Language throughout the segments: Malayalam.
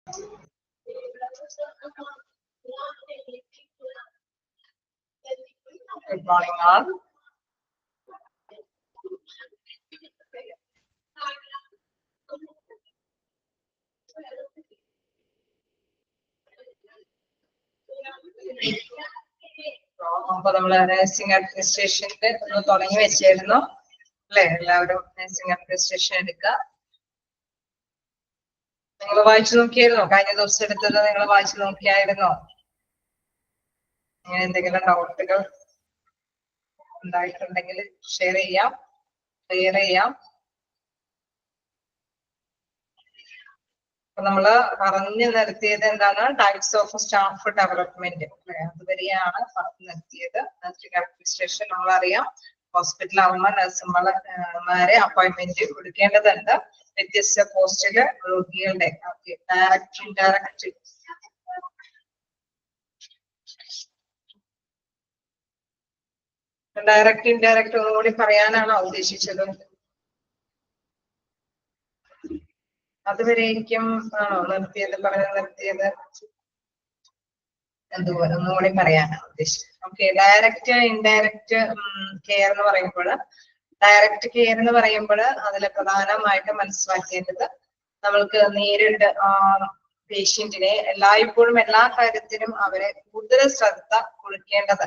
Good morning, all. അപ്പൊ നമ്മള് നഴ്സിംഗ് അഡ്മിനിസ്ട്രേഷന്റെ ഒന്ന് തുടങ്ങി വെച്ചായിരുന്നു അല്ലെ? എല്ലാവരും നഴ്സിംഗ് അഡ്മിനിസ്ട്രേഷൻ എടുക്കുക. നിങ്ങൾ വായിച്ചു നോക്കിയായിരുന്നോ? കഴിഞ്ഞ ദിവസം എടുത്തത് നിങ്ങൾ വായിച്ചു നോക്കിയായിരുന്നോ? അങ്ങനെ എന്തെങ്കിലും ഡൗട്ടുകൾ ഉണ്ടായിട്ടുണ്ടെങ്കിൽ ഷെയർ ചെയ്യാം, ക്ലിയർ ചെയ്യാം. അപ്പൊ നമ്മള് പറഞ്ഞു നിർത്തിയത് എന്താണ്? Types of staff development. അതുവരെയാണ് പറഞ്ഞു നിർത്തിയത്. നഴ്സിംഗ് അഡ്മിനിസ്ട്രേഷൻ നമ്മളറിയാം, ഹോസ്പിറ്റൽ ആവുമ്പോൾ നഴ്സുമാരെ അപ്പോയിന്റ്മെന്റ് കൊടുക്കേണ്ടതുണ്ട്. വ്യത്യസ്ത പോസ്റ്റില് രോഗികളുടെ ഡയറക്റ്റ് ഇൻഡയറക്റ്റ് ഇൻഡയറക്റ്റ് ഒന്നുകൂടി പറയാനാണോ ഉദ്ദേശിച്ചത്? അതുവരേക്കും ആണോ നിർത്തിയത്? നിർത്തിയത് എന്തുപോലെ ഒന്നുകൂടി പറയാനാണ് ഉദ്ദേശിച്ചത്. ഓക്കെ, ഡയറക്റ്റ് ഇൻഡയറക്റ്റ് കെയർ എന്ന് പറയുമ്പോൾ, ഡയറക്റ്റ് കെയർ എന്ന് പറയുമ്പോൾ അതിൽ പ്രധാനമായിട്ട് മനസ്സിലാക്കേണ്ടത് നമ്മൾക്ക് നേരിട്ട് പേഷ്യന്റിനെ എല്ലായ്പ്പോഴും എല്ലാ കാര്യത്തിനും അവരെ കൂടുതൽ ശ്രദ്ധ കൊടുക്കേണ്ടത്.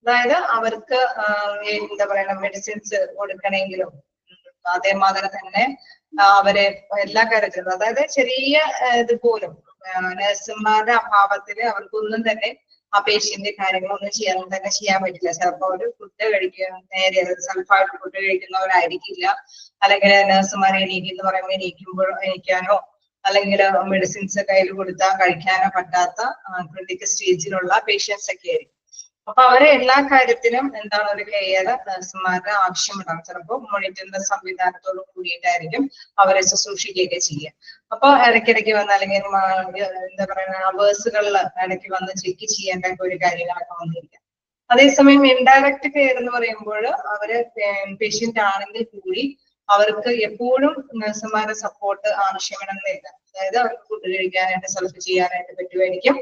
അതായത് അവർക്ക് എന്താ പറയുക, മെഡിസിൻസ് കൊടുക്കണമെങ്കിലും അതേമാതിരി തന്നെ അവരെ എല്ലാ കാര്യത്തിലും, അതായത് ചെറിയ ഇതുപോലും നഴ്സുമാരുടെ അഭാവത്തില് അവർക്കൊന്നും തന്നെ ആ പേഷ്യന്റ് കാര്യങ്ങളൊന്നും ചെയ്യാൻ പറ്റില്ല. ചിലപ്പോൾ അവര് ഫുഡ് കഴിക്കുക നേരെ സെൽഫായിട്ട് ഫുഡ് കഴിക്കുന്നവരായിരിക്കില്ല. അല്ലെങ്കിൽ നഴ്സുമാരെ എണീക്കെന്ന് പറയുമ്പോൾ എണീക്കാനോ അല്ലെങ്കിൽ മെഡിസിൻസ് കയ്യിൽ കൊടുത്താൽ കഴിക്കാനോ പറ്റാത്ത ക്രിട്ടിക്കൽ സ്റ്റേജിലുള്ള പേഷ്യൻസ് ഒക്കെ ആയിരിക്കും. അപ്പൊ അവരെ എല്ലാ കാര്യത്തിനും എന്താണ് ഒരു കെയർ നഴ്സുമാരുടെ ആവശ്യമുണ്ടാകും. ചിലപ്പോൾ മോണിറ്ററിന്റെ സംവിധാനത്തോട് കൂടിയിട്ടായിരിക്കും അവരെ ശുശ്രൂഷിക്കുകയൊക്കെ ചെയ്യുക. അപ്പൊ ഇടയ്ക്കിടയ്ക്ക് വന്ന് അല്ലെങ്കിൽ എന്താ പറയുക അവേഴ്സുകളിൽ ഇടയ്ക്ക് വന്ന് ചെക്ക് ചെയ്യേണ്ട ഒരു കാര്യങ്ങളൊക്കെ വന്നിരിക്കാം. അതേസമയം ഇൻഡയറക്റ്റ് കെയർ എന്ന് പറയുമ്പോൾ അവര് പേഷ്യന്റ് ആണെങ്കിൽ കൂടി അവർക്ക് എപ്പോഴും നഴ്സുമാരുടെ സപ്പോർട്ട് ആവശ്യമാണെന്നില്ല. അതായത് അവർക്ക് ഫുഡ് കഴിക്കാനായിട്ട് സെൽഫ് ചെയ്യാനായിട്ട് പറ്റുമായിരിക്കും.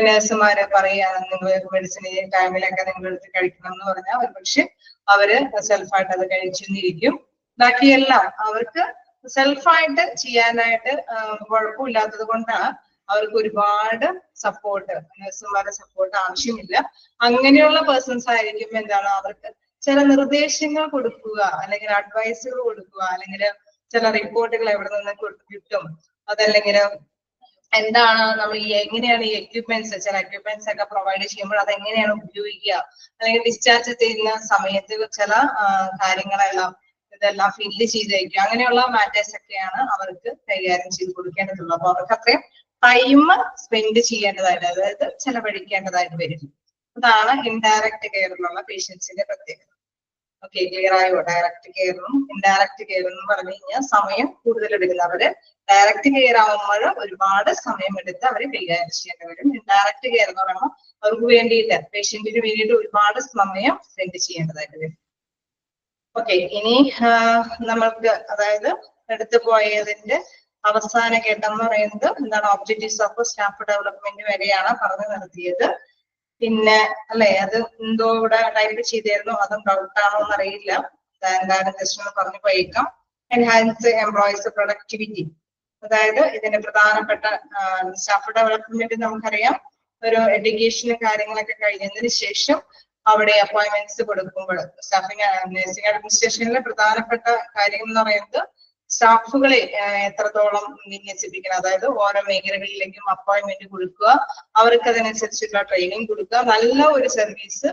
നഴ്സുമാര് പറയുകയാണ് നിങ്ങൾ മെഡിസിൻ ടൈമിലൊക്കെ നിങ്ങൾ എടുത്ത് കഴിക്കണം എന്ന് പറഞ്ഞാൽ ഒരു പക്ഷെ അവര് സെൽഫായിട്ട് അത് കഴിച്ചെന്നിരിക്കും. ബാക്കിയെല്ലാം അവർക്ക് സെൽഫായിട്ട് ചെയ്യാനായിട്ട് കുഴപ്പമില്ലാത്തത് കൊണ്ടാണ് അവർക്ക് ഒരുപാട് സപ്പോർട്ട്, നഴ്സുമാരുടെ സപ്പോർട്ട് ആവശ്യമില്ല. അങ്ങനെയുള്ള പേഴ്സൺസ് ആയിരിക്കും എന്താണ് അവർക്ക് ചില നിർദ്ദേശങ്ങൾ കൊടുക്കുക, അല്ലെങ്കിൽ അഡ്വൈസുകൾ കൊടുക്കുക, അല്ലെങ്കിൽ ചില റിപ്പോർട്ടുകൾ എവിടെ നിന്ന് കിട്ടും, അതല്ലെങ്കിൽ എന്താണ് നമ്മൾ എങ്ങനെയാണ് ഈ എക്യുപ്മെന്റ്സ്, ചില എക്യുപ്മെന്റ്സ് ഒക്കെ പ്രൊവൈഡ് ചെയ്യുമ്പോൾ അതെങ്ങനെയാണ് ഉപയോഗിക്കുക, അല്ലെങ്കിൽ ഡിസ്ചാർജ് ചെയ്യുന്ന സമയത്ത് ചില കാര്യങ്ങളെല്ലാം ഇതെല്ലാം ഫില്ല് ചെയ്ത് വയ്ക്കുക, അങ്ങനെയുള്ള മാറ്റേഴ്സ് ഒക്കെയാണ് അവർക്ക് കൈകാര്യം ചെയ്ത് കൊടുക്കേണ്ടതുള്ളത്. അപ്പൊ അവർക്ക് അത്രയും ടൈം സ്പെൻഡ് ചെയ്യേണ്ടതായിട്ട്, അതായത് ചെലവഴിക്കേണ്ടതായിട്ട് വരും. അതാണ് ഇൻഡയറക്റ്റ് കെയറിലുള്ള പേഷ്യൻസിന്റെ പ്രത്യേകത. ഓക്കെ, ക്ലിയർ ആയോ? ഡയറക്റ്റ് കെയറും ഇൻഡയറക്റ്റ് കെയർ എന്ന് പറഞ്ഞു കഴിഞ്ഞാൽ സമയം കൂടുതൽ എടുക്കുന്നത്. അവര് ഡയറക്റ്റ് കെയർ ആവുമ്പോൾ ഒരുപാട് സമയം എടുത്ത് അവര് കൈകാര്യം ചെയ്യേണ്ടി വരും. ഇൻഡയറക്റ്റ് കെയർ എന്ന് പറയുമ്പോൾ അവർക്ക് വേണ്ടിയിട്ട്, പേഷ്യന്റിന് വേണ്ടിയിട്ട് ഒരുപാട് സമയം സ്പെൻഡ് ചെയ്യേണ്ടതായിട്ട് വരും. ഓക്കെ, ഇനി നമ്മൾക്ക് അതായത് എടുത്തു പോയതിന്റെ അവസാന ഘട്ടം എന്ന് പറയുന്നത് എന്താണ്? ഒബ്ജക്റ്റീവ്സ് ഓഫ് സ്റ്റാഫ് ഡെവലപ്മെന്റ് വരെയാണ് പറഞ്ഞു നിർത്തിയത്. പിന്നെ അല്ലെ, അത് എന്തോ ഇവിടെ ടൈപ്പ് ചെയ്തായിരുന്നു, അതും ഡൗട്ടാണോ എന്നറിയില്ല. എന്താണ് ജസ്റ്റ് ഒന്ന് പറഞ്ഞു പോയേക്കാം. എൻഹാൻസ് എംപ്ലോയീസ് പ്രൊഡക്ടിവിറ്റി, അതായത് ഇതിന്റെ പ്രധാനപ്പെട്ട സ്റ്റാഫ് ഡെവലപ്മെന്റ് നമുക്കറിയാം. ഒരു എഡ്യൂക്കേഷനും കാര്യങ്ങളൊക്കെ കഴിഞ്ഞതിന് ശേഷം അവിടെ അപ്പോയിന്റ്മെന്റ്സ് കൊടുക്കുമ്പോൾ സ്റ്റാഫിംഗ് നഴ്സിംഗ് അഡ്മിനിസ്ട്രേഷനിലെ പ്രധാനപ്പെട്ട കാര്യം എന്ന് പറയുന്നത് സ്റ്റാഫുകളെ എത്രത്തോളം വിന്യസിപ്പിക്കണം, അതായത് ഓരോ മേഖലകളിലേക്കും അപ്പോയിന്റ്മെന്റ് കൊടുക്കുക, അവർക്ക് അതിനനുസരിച്ചുള്ള ട്രെയിനിങ് കൊടുക്കുക, നല്ല ഒരു സർവീസ്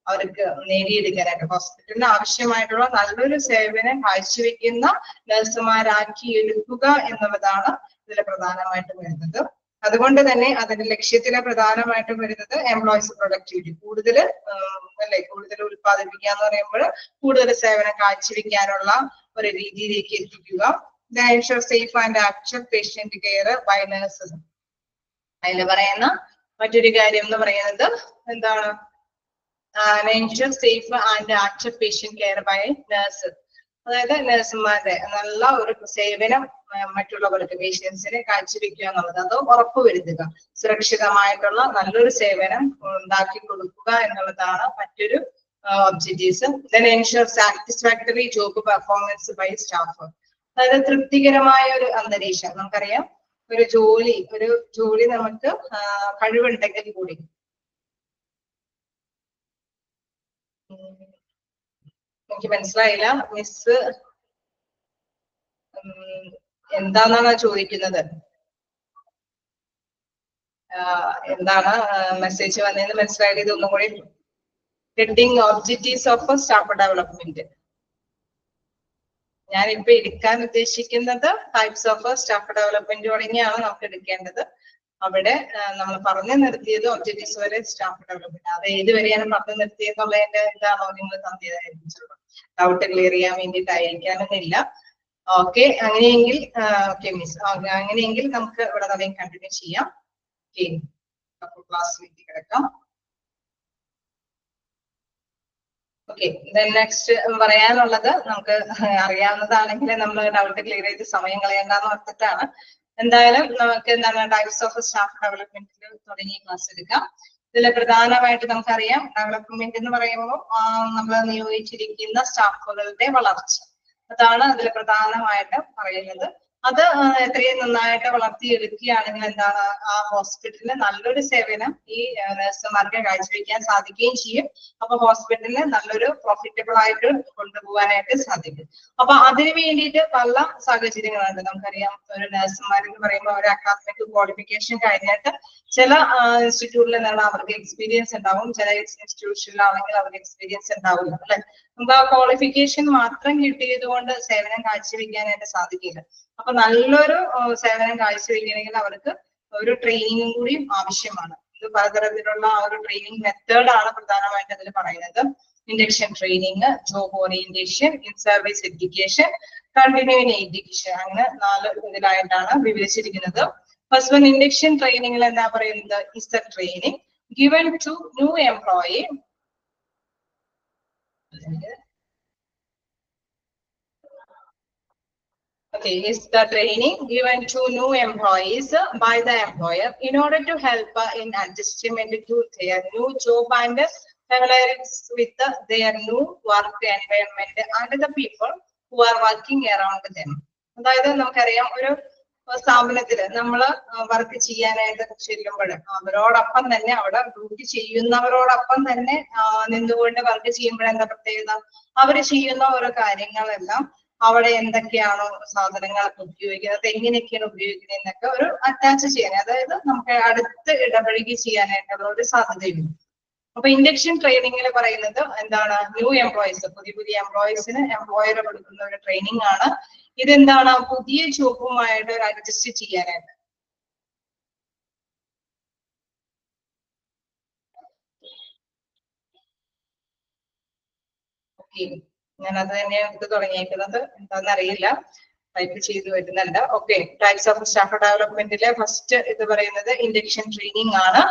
അവർക്ക് നേടിയെടുക്കാനായിട്ട് ഹോസ്പിറ്റലിന് ആവശ്യമായിട്ടുള്ള നല്ലൊരു സേവനം കാഴ്ചവെക്കുന്ന നഴ്സുമാരാക്കി എടുക്കുക എന്നുള്ളതാണ് ഇതിൽ പ്രധാനമായിട്ടും വരുന്നത്. അതുകൊണ്ട് തന്നെ അതിന്റെ ലക്ഷ്യത്തിന് പ്രധാനമായിട്ടും വരുന്നത് എംപ്ലോയീസ് പ്രൊഡക്ടിവിറ്റി, കൂടുതൽ ഉത്പാദിപ്പിക്കുക എന്ന് പറയുമ്പോൾ കൂടുതൽ സേവനം കാഴ്ചവെക്കാനുള്ള ഒരു രീതിയിലേക്ക് എത്തിക്കുക. Safe and actual patient care bye nurses. അതിൽ പറയുന്ന മറ്റൊരു കാര്യം എന്ന് പറയുന്നത് എന്താണ്? Safe and actual patient care bye nurses, അതായത് നഴ്സുമാരുടെ നല്ല ഒരു സേവനം മറ്റുള്ളവർക്ക് പേഷ്യൻസിന് കാഴ്ചവെക്കുക എന്നുള്ളത്, അത് ഉറപ്പുവരുത്തുക. സുരക്ഷിതമായിട്ടുള്ള നല്ലൊരു സേവനം ഉണ്ടാക്കി കൊടുക്കുക എന്നുള്ളതാണ് മറ്റൊരു objectives. Then ensure satisfactory job performance by staff. അതായത് തൃപ്തികരമായ ഒരു അന്തരീക്ഷം. നമുക്കറിയാം ഒരു ജോലി നമുക്ക് കഴിവുണ്ടെങ്കിൽ കൂടി എനിക്ക് മനസ്സിലായില്ല മിസ് എന്താണെന്നാണ് ചോദിക്കുന്നത്. എന്താണ് മെസ്സേജ് വന്നതെന്ന് മനസ്സിലായത്? ഇതൊന്നും കൂടി heading objectives of staff development. ഞാനിപ്പോ എടുക്കാൻ ഉദ്ദേശിക്കുന്നത് ടൈപ്സ് ഓഫ് സ്റ്റാഫ് ഡെവലപ്മെന്റ് തുടങ്ങിയാണ് നമുക്ക് എടുക്കേണ്ടത്. അവിടെ നമ്മൾ പറഞ്ഞു നിർത്തിയത് ഒബ്ജക്റ്റീവ്സ് വരെ സ്റ്റാഫ് ഡെവലപ്മെന്റ്. അത് ഏതുവരെയാണ് പറഞ്ഞു നിർത്തിയെന്നുള്ളതിന്റെ ഇതാണോ നിങ്ങൾ തന്നിയതായിരിക്കും. ഡൗട്ട് ക്ലിയർ ചെയ്യാൻ വേണ്ടിയിട്ടായിരിക്കാനൊന്നുമില്ല. ഓക്കെ, അങ്ങനെയെങ്കിൽ ഓക്കെ മിസ്, അങ്ങനെയെങ്കിൽ നമുക്ക് ഇവിടെ തന്നെ കണ്ടിന്യൂ ചെയ്യാം. ഓക്കെ, അപ്പോൾ ക്ലാസ്സിലേക്ക് കിടക്കാം. ഓക്കെ, നെക്സ്റ്റ് പറയാനുള്ളത് നമുക്ക് അറിയാവുന്നതാണെങ്കിൽ നമ്മൾ ഡൗട്ട് ക്ലിയർ ചെയ്ത് സമയം കളയേണ്ടെന്ന് ഓർത്തിട്ടാണ്. എന്തായാലും നമുക്ക് എന്താണ് ടൈപ്സ് ഓഫ് സ്റ്റാഫ് ഡെവലപ്മെന്റിൽ തുടങ്ങിയ ക്ലാസ് എടുക്കാം. ഇതിൽ പ്രധാനമായിട്ട് നമുക്കറിയാം ഡെവലപ്മെന്റ് എന്ന് പറയുമ്പോൾ നമ്മൾ നിയോഗിച്ചിരിക്കുന്ന സ്റ്റാഫുകളുടെ വളർച്ച, അതാണ് അതിൽ പ്രധാനമായിട്ട് പറയുന്നത്. അത് എത്രയും നന്നായിട്ട് വളർത്തിയെടുക്കുകയാണെങ്കിൽ എന്താണ് ആ ഹോസ്പിറ്റലിന് നല്ലൊരു സേവനം ഈ നഴ്സുമാർക്ക് കാഴ്ചവെക്കാൻ സാധിക്കുകയും ചെയ്യും. അപ്പൊ ഹോസ്പിറ്റലിന് നല്ലൊരു പ്രോഫിറ്റബിൾ ആയിട്ട് കൊണ്ടുപോകാനായിട്ട് സാധിക്കും. അപ്പൊ അതിന് വേണ്ടിയിട്ട് പല സാഹചര്യങ്ങളുണ്ട്. നമുക്കറിയാം ഒരു നഴ്സുമാരെന്ന് പറയുമ്പോൾ ഒരു അക്കാദമിക് ക്വാളിഫിക്കേഷൻ കഴിഞ്ഞിട്ട് ചില ഇൻസ്റ്റിറ്റ്യൂട്ടിൽ നിന്നുള്ള അവർക്ക് എക്സ്പീരിയൻസ് ഉണ്ടാവും, ചില ഇൻസ്റ്റിറ്റ്യൂഷനിലാണെങ്കിൽ അവർക്ക് എക്സ്പീരിയൻസ് ഉണ്ടാവില്ല അല്ലെ. നമുക്ക് ആ ക്വാളിഫിക്കേഷൻ മാത്രം കിട്ടിയത് കൊണ്ട് സേവനം കാഴ്ചവെക്കാനായിട്ട് സാധിക്കില്ല. അപ്പൊ നല്ലൊരു സേവനം കാഴ്ചവെക്കണമെങ്കിൽ അവർക്ക് ഒരു ട്രെയിനിങ്ങും കൂടി ആവശ്യമാണ്. ഇത് പലതരത്തിലുള്ള ആ ഒരു ട്രെയിനിങ് മെത്തേഡാണ് പ്രധാനമായിട്ട് അതിൽ പറയുന്നത്. Induction training, job orientation, in service education, continuing education, അങ്ങനെ 4 ഇതിലായിട്ടാണ് വിവരിച്ചിരിക്കുന്നത്. ഫസ്റ്റ് വൺ ഇൻഡക്ഷൻ ട്രെയിനിങ്ങിൽ എന്താ പറയുന്നത്? Is the training given to new employee. Okay, is the training given to new employees by the employer in order to help in adjustment to their new job and familiarize with their new work environment and the people who are working around them. അതായത് നമുക്കറിയാം ഒരു സ്ഥാപനത്തിൽ നമ്മൾ വർക്ക് ചെയ്യാനായിട്ട് ചെല്ലുമ്പോൾ അവരോടൊപ്പം തന്നെ അവിടെ ഡ്യൂട്ടി ചെയ്യുന്നവരോടൊപ്പം തന്നെ നിന്നുകൊണ്ട് വർക്ക് ചെയ്യുമ്പോൾ എന്താ പ്രത്യേകത? അവർ ചെയ്യുന്ന ഓരോ കാര്യങ്ങളെല്ലാം അവിടെ എന്തൊക്കെയാണോ സാധനങ്ങളൊക്കെ ഉപയോഗിക്കുന്നത്, എങ്ങനെയൊക്കെയാണ് ഉപയോഗിക്കുന്നത് എന്നൊക്കെ ഒരു അറ്റാച്ച് ചെയ്യാൻ, അതായത് നമുക്ക് അടുത്ത് ഇടപഴകി ചെയ്യാനായിട്ടുള്ള ഒരു സാധ്യതയുണ്ട്. അപ്പൊ ഇൻഡക്ഷൻ ട്രെയിനിങ്ങിൽ പറയുന്നത് എന്താണ്? ന്യൂ എംപ്ലോയീസ്, പുതിയ എംപ്ലോയീസിന് എംപ്ലോയർ കൊടുക്കുന്ന ഒരു ട്രെയിനിങ് ആണ്. ഇതെന്താണ്? പുതിയ ജോബുമായിട്ട് അഡ്ജസ്റ്റ് ചെയ്യാനായിട്ട്. ഓക്കെ, ഞാൻ അത് തന്നെ എടുത്ത് തുടങ്ങിയിരിക്കുന്നത്, എന്താണെന്ന് അറിയില്ല, ടൈപ്പ് ചെയ്ത് വരുന്നുണ്ട്. ഓക്കെ, ടൈപ്സ് ഓഫ് സ്റ്റാഫ് ഡെവലപ്മെന്റിലെ ഫസ്റ്റ് ഇത് പറയുന്നത് ഇൻഡക്ഷൻ ട്രെയിനിങ് ആണ്.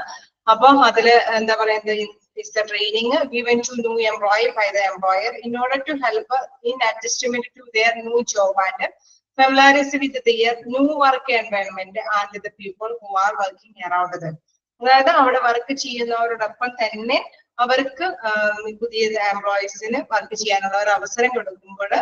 അപ്പൊ അതില് എന്താ പറയുന്നത്? is the training given to new employee by the employer in order to help in adjustment to their new job and familiarize with their new work environment and the people who are working around them. അതായത് അവിടെ വർക്ക് ചെയ്യുന്നവരോടൊപ്പം തന്നെ അവർക്ക് പുതിയ എംപ്ലോയീസിന് വർക്ക് ചെയ്യാനുള്ള ഒരു അവസരം കൊടുക്കുമ്പോൾ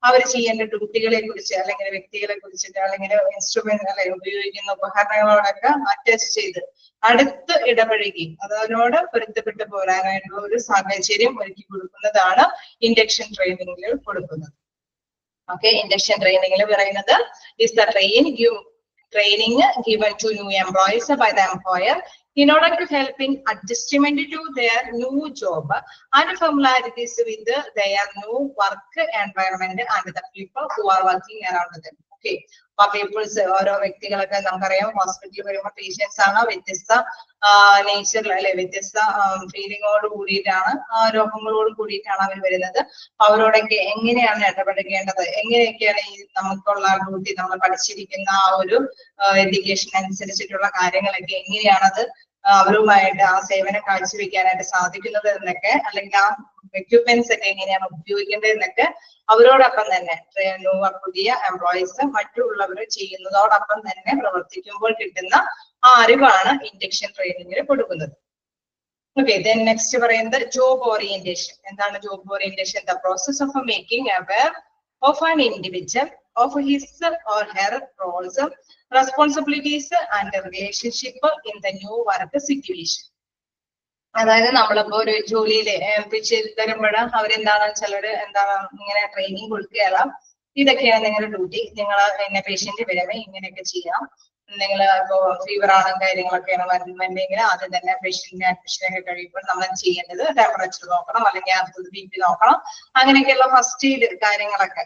അവർ ചെയ്യേണ്ട ഡ്യൂട്ടികളെ കുറിച്ച് അല്ലെങ്കിൽ വ്യക്തികളെ കുറിച്ചിട്ട് അല്ലെങ്കിൽ ഇൻസ്ട്രുമെന്റ് അല്ലെ ഉപയോഗിക്കുന്ന ഉപകരണങ്ങളോടൊക്കെ അറ്റാച്ച് ചെയ്ത് അടുത്ത് ഇടപഴകി അതിനോട് പൊരുത്തപ്പെട്ട് പോരാനായിട്ടുള്ള ഒരു സാഹചര്യം ഒരുക്കി കൊടുക്കുന്നതാണ് ഇൻഡക്ഷൻ ട്രെയിനിങ്ങിൽ കൊടുക്കുന്നത്. ഓക്കെ, ഇൻഡക്ഷൻ ട്രെയിനിങ്ങിൽ പറയുന്നത് is the training given to new employees by the employer in order to help in adjustment to their new job and familiarities with their new work environment and the people who are working around them. Okay, peoples ഓരോ വ്യക്തികളൊക്കെ നമുക്കറിയാം ഹോസ്പിറ്റലിൽ വരുമ്പോൾ പേഷ്യൻസ് ആണ് വ്യത്യസ്ത നേച്ചറിൽ അല്ലെ വ്യത്യസ്ത ഫീലിങ്ങോട് കൂടിയിട്ടാണ് രോഗങ്ങളോട് കൂടിയിട്ടാണ് അവർ വരുന്നത്. അവരോടൊക്കെ എങ്ങനെയാണ് ഇടപെടേണ്ടത്, എങ്ങനെയൊക്കെയാണ് ഈ നമുക്കുള്ള ഡ്യൂട്ടി നമ്മൾ പഠിച്ചിരിക്കുന്ന ആ ഒരു എഡ്യൂക്കേഷൻ അനുസരിച്ചിട്ടുള്ള കാര്യങ്ങളൊക്കെ എങ്ങനെയാണത് അവരുമായിട്ട് ആ സേവനം കാഴ്ചവെക്കാനായിട്ട് സാധിക്കുന്നത് എന്നൊക്കെ, അല്ലെങ്കിൽ ആ എക്യുപ്മെന്റ്സ് ഒക്കെ എങ്ങനെയാണ് ഉപയോഗിക്കേണ്ടതെന്നൊക്കെ അവരോടൊപ്പം തന്നെ പുതിയ എംപ്ലോയീസ് മറ്റുള്ളവർ ചെയ്യുന്നതോടൊപ്പം തന്നെ പ്രവർത്തിക്കുമ്പോൾ കിട്ടുന്ന ആ അറിവാണ് ഇൻഡക്ഷൻ ട്രെയിനിങ്ങിൽ കൊടുക്കുന്നത്. ഓക്കെ, ദെൻ നെക്സ്റ്റ് പറയുന്നത് ജോബ് ഓറിയന്റേഷൻ. എന്താണ് job orientation? The process of making aware of an individual of his or her roles, responsibilities and relationship in the new work situation. അതായത് നമ്മളിപ്പോ ഒരു ജോലിയിൽ ഏൽപ്പിച്ച് തരുമ്പോൾ അവരെന്താണ് ചിലര് എന്താണ് ഇങ്ങനെ ട്രെയിനിങ് കൊടുക്കുകയല്ല, ഇതൊക്കെയാണ് നിങ്ങളുടെ ഡ്യൂട്ടി, നിങ്ങൾ എന്നെ പേഷ്യന്റ് വരുമ്പോൾ ഇങ്ങനെയൊക്കെ ചെയ്യാം, നിങ്ങൾ ഇപ്പോ ഫീവർ ആണ് കാര്യങ്ങളൊക്കെയാണ് വരുന്നെങ്കിൽ ആദ്യം തന്നെ പേഷ്യന്റിന്റെ അഡ്മിഷനൊക്കെ കഴിയുമ്പോൾ നമ്മൾ ചെയ്യേണ്ടത് ടെമ്പറേച്ചർ നോക്കണം, അല്ലെങ്കിൽ അടുത്തത് BP നോക്കണം, അങ്ങനെയൊക്കെയുള്ള ഫസ്റ്റ് എയ്ഡ് കാര്യങ്ങളൊക്കെ.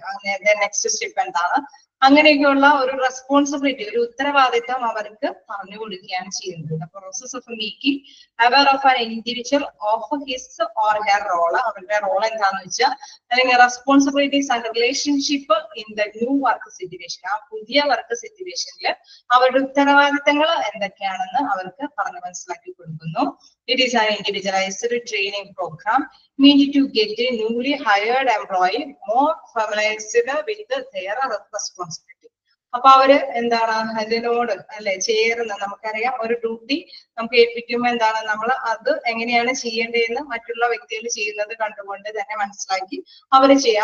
നെക്സ്റ്റ് സ്റ്റെപ്പ് എന്താണ്, അങ്ങനെയൊക്കെയുള്ള ഒരു റെസ്പോൺസിബിലിറ്റി, ഒരു ഉത്തരവാദിത്തം അവർക്ക് പറഞ്ഞു കൊടുക്കുകയാണ് ചെയ്യുന്നത്. Process of making aware of an individual of his or her role, അവരുടെ റോൾ എന്താണെന്ന് വെച്ചാൽ, അല്ലെങ്കിൽ responsibilities and relationship in the new work situation, ആ പുതിയ വർക്ക് സിറ്റുവേഷനിൽ അവരുടെ ഉത്തരവാദിത്തങ്ങൾ എന്തൊക്കെയാണെന്ന് അവർക്ക് പറഞ്ഞു മനസ്സിലാക്കി കൊടുക്കുന്നു. It is an individualised training programme meant to get a newly hired employee more familiarized with their responsibility. അപ്പൊ അവര് എന്താണ് അതിനോട് അല്ലെ ചേർന്ന്, നമുക്കറിയാം ഒരു ഡ്യൂട്ടി നമുക്ക് ഏൽപ്പിക്കുമ്പോൾ എന്താണ് നമ്മൾ അത് എങ്ങനെയാണ് ചെയ്യേണ്ടതെന്ന് മറ്റുള്ള വ്യക്തികൾ ചെയ്യുന്നത് കണ്ടുകൊണ്ട് തന്നെ മനസ്സിലാക്കി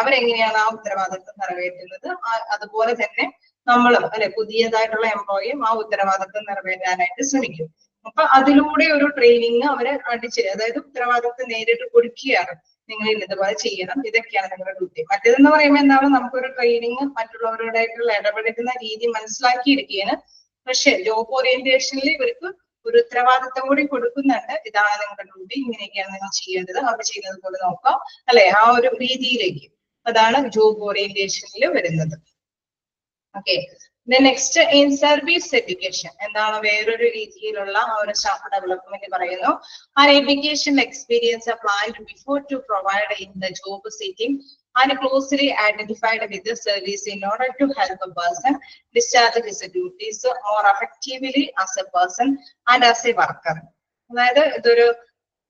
അവരെങ്ങനെയാണ് ആ ഉത്തരവാദിത്വം നിറവേറ്റുന്നത്, അതുപോലെ തന്നെ നമ്മളും അല്ലെ പുതിയതായിട്ടുള്ള എംപ്ലോയിയും ആ ഉത്തരവാദിത്വം നിറവേറ്റാനായിട്ട് ശ്രമിക്കും. അപ്പൊ അതിലൂടെ ഒരു ട്രെയിനിങ് അവരെ അതായത് ഉത്തരവാദിത്വം നേരിട്ട് കൊടുക്കുകയാണ്, നിങ്ങൾ ഇന്നതുപോലെ ചെയ്യണം, ഇതൊക്കെയാണ് നിങ്ങളുടെ ഡ്യൂട്ടി. മറ്റേതെന്ന് പറയുമ്പോൾ എന്താണ്, നമുക്കൊരു ട്രെയിനിങ് മറ്റുള്ളവരുടെയായിട്ടുള്ള ഇടപെടുന്ന രീതി മനസ്സിലാക്കിയിരിക്കുകയാണ്. പക്ഷെ ജോബ് ഓറിയന്റേഷനിൽ ഇവർക്ക് ഒരു ഉത്തരവാദിത്വം കൂടി കൊടുക്കുന്നുണ്ട്, ഇതാണ് നിങ്ങളുടെ ഡ്യൂട്ടി, ഇങ്ങനെയൊക്കെയാണ് നിങ്ങൾ ചെയ്യേണ്ടത്, അവർ ചെയ്യുന്നത് പോലെ നോക്കാം അല്ലെ, ആ ഒരു രീതിയിലേക്ക്. അതാണ് ജോബ് ഓറിയന്റേഷനിൽ വരുന്നത്. Okay, next in service education. എന്താണ് വേറൊരു രീതിയിലുള്ള ഒരു സ്റ്റാഫ് ഡെവലപ്മെന്റ് പറയുന്നു. An education experience planned before to provide in the job setting and closely identified with the service in order to help a person discharge his duties more effectively as a person and as a worker. അതായത് ഇതൊരു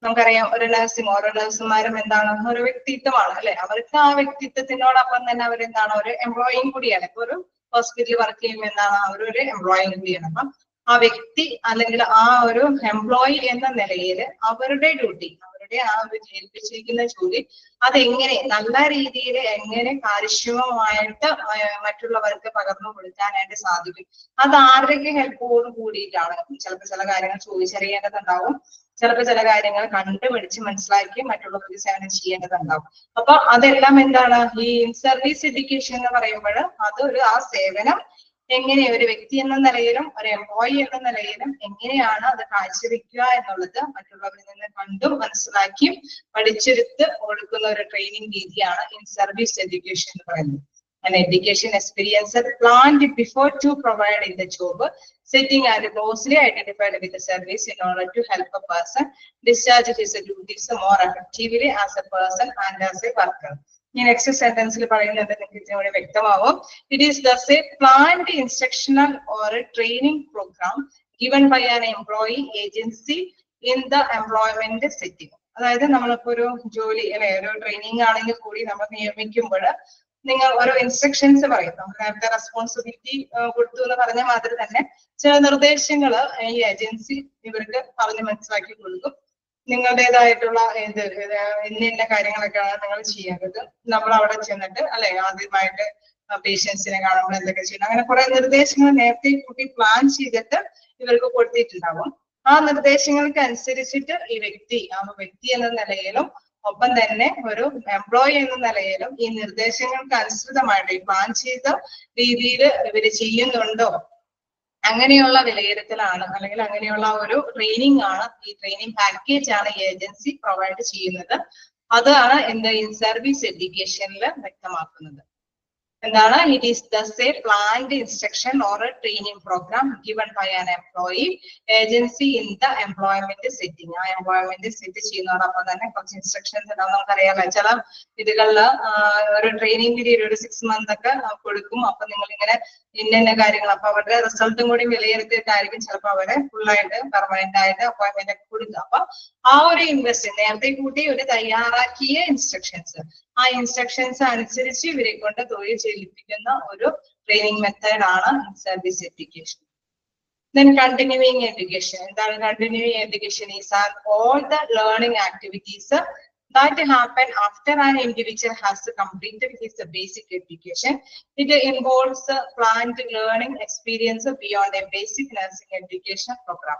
നമുക്കറിയാം, ഒരു ഓരോ നഴ്സുമാരും എന്താണ് ഒരു വ്യക്തിത്വമാണ് അല്ലെ, അവർക്ക് ആ വ്യക്തിത്വത്തിനോടൊപ്പം തന്നെ അവരെന്താണ് ഒരു എംപ്ലോയിയും കൂടിയാണ്. ഇപ്പൊ ഒരു ഹോസ്പിറ്റലിൽ വർക്ക് ചെയ്യുമ്പോൾ എന്താണ് അവരൊരു എംപ്ലോയിയും കൂടിയാണ്. അപ്പം ആ വ്യക്തി അല്ലെങ്കിൽ ആ ഒരു എംപ്ലോയി എന്ന നിലയിൽ അവരുടെ ഡ്യൂട്ടി, അവരുടെ ആ ഒരു ഏൽപ്പിച്ചിരിക്കുന്ന ജോലി അതെങ്ങനെ നല്ല രീതിയിൽ എങ്ങനെ കാര്യക്ഷമമായിട്ട് മറ്റുള്ളവർക്ക് പകർന്നു കൊടുക്കാനായിട്ട് സാധിക്കും, അത് ആരുടെയൊക്കെ ഹെൽപ്പോട് കൂടിയിട്ടാണ്. ചിലപ്പോൾ ചില കാര്യങ്ങൾ ചോദിച്ചറിയേണ്ടതുണ്ടാവും, ചിലപ്പോൾ ചില കാര്യങ്ങൾ കണ്ടുപിടിച്ച് മനസ്സിലാക്കി മറ്റുള്ളവർക്ക് സേവനം ചെയ്യേണ്ടതുണ്ടാവും. അപ്പൊ അതെല്ലാം എന്താണ് ഈ സർവീസ് എഡ്യൂക്കേഷൻ എന്ന് പറയുമ്പോൾ അതൊരു ആ സേവനം എങ്ങനെ ഒരു വ്യക്തി എന്ന നിലയിലും ഒരു എംപ്ലോയി എന്ന നിലയിലും എങ്ങനെയാണ് അത് കാഴ്ചവെക്കുക എന്നുള്ളത് മറ്റുള്ളവരിൽ നിന്ന് കണ്ടും മനസ്സിലാക്കിയും പഠിച്ചെടുത്ത് കൊടുക്കുന്ന ഒരു ട്രെയിനിങ് രീതിയാണ് ഇൻ സർവീസ് എഡ്യൂക്കേഷൻ എന്ന് പറയുന്നത്. An education experience planned before to provide in the job setting and closely identified with the service in order to help a person discharge his duties more effectively as a person and as a worker. ഈ നെക്സ്റ്റ് സെന്റൻസിൽ പറയുന്നത് നിങ്ങൾക്ക് ഇതിനോട് വ്യക്തമാവും. It is thus a planned instructional or a training programme given by an employee agency in the employment setting. അതായത് നമ്മളിപ്പോ ഒരു ജോലി അല്ലെ ഒരു ട്രെയിനിങ് ആണെങ്കിൽ കൂടി നമ്മൾ നിയമിക്കുമ്പോൾ നിങ്ങൾ ഓരോ ഇൻസ്ട്രക്ഷൻസ് പറയും. നമ്മൾ നേരത്തെ റെസ്പോൺസിബിലിറ്റി കൊടുത്തു എന്ന് പറഞ്ഞ മാതിരി തന്നെ ചില നിർദ്ദേശങ്ങൾ ഈ ഏജൻസി ഇവർക്ക് പറഞ്ഞ് മനസ്സിലാക്കി കൊടുക്കും. നിങ്ങളുടേതായിട്ടുള്ള ഇന്ന കാര്യങ്ങളൊക്കെയാണ് നിങ്ങൾ ചെയ്യേണ്ടത്. നമ്മൾ അവിടെ ചെന്നിട്ട് അല്ലെ ആദ്യമായിട്ട് പേഷ്യൻസിനെ കാണുമ്പോൾ എന്തൊക്കെ ചെയ്യണം, അങ്ങനെ കുറെ നിർദ്ദേശങ്ങൾ നേരത്തെ കൂട്ടി പ്ലാൻ ചെയ്തിട്ട് ഇവർക്ക് കൊടുത്തിട്ടുണ്ടാവും. ആ നിർദ്ദേശങ്ങൾക്ക് അനുസരിച്ചിട്ട് ഈ വ്യക്തി എന്ന നിലയിലും ഒപ്പം തന്നെ ഒരു എംപ്ലോയി എന്ന നിലയിലും ഈ നിർദ്ദേശങ്ങൾക്ക് അനുസൃതമായിട്ട് ഈ പ്ലാൻ ചെയ്ത രീതിയിൽ ഇവര് ചെയ്യുന്നുണ്ടോ, അങ്ങനെയുള്ള വിലയിരുത്തലാണ് അല്ലെങ്കിൽ അങ്ങനെയുള്ള ഒരു ട്രെയിനിങ് ആണ്, ഈ ട്രെയിനിങ് പാക്കേജ് ആണ് ഈ ഏജൻസി പ്രൊവൈഡ് ചെയ്യുന്നത്. അതാണ് ഇൻ സർവീസ് എഡ്യൂക്കേഷനിൽ വ്യക്തമാക്കുന്നത്. എന്താണ്? It is thus a planned instruction or a training programme given by an employee agency in the employment setting. ആ എംപ്ലോയ്മെന്റ് സെറ്റ് ചെയ്യുന്നതോടൊപ്പം തന്നെ കുറച്ച് ഇൻസ്ട്രക്ഷൻസ് ഉണ്ടാവും. നമുക്കറിയാമല്ലോ ചില ഇതികളിൽ ഒരു ട്രെയിനിങ് പീരീഡ് ഒരു 6 months ഒക്കെ കൊടുക്കും. അപ്പൊ നിങ്ങൾ ഇങ്ങനെ ഇന്ന കാര്യങ്ങൾ, അപ്പൊ അവരുടെ റിസൾട്ടും കൂടി വിലയിരുത്തിയിട്ടായിരിക്കും ചിലപ്പോൾ അവരെ ഫുള്ളായിട്ട് പെർമനന്റ് ആയിട്ട് അപ്പോയിന്റ്മെന്റ് ഒക്കെ കൊടുക്കുക. അപ്പൊ ആ ഒരു നേരത്തെ കൂട്ടി ഒരു തയ്യാറാക്കിയ ഇൻസ്ട്രക്ഷൻസ്, ആ ഇൻസ്ട്രക്ഷൻസ് അനുസരിച്ച് ഇവരെ കൊണ്ട് തൊഴിൽ ചെയ്യിപ്പിക്കുന്ന ഒരു ട്രെയിനിങ് മെത്തേഡ് ആണ് service education. Then continuing education. എന്താണ് continuing education? Is all the learning activities that happen after an individual has completed his basic education. It involves planned learning experience beyond a basic nursing education program.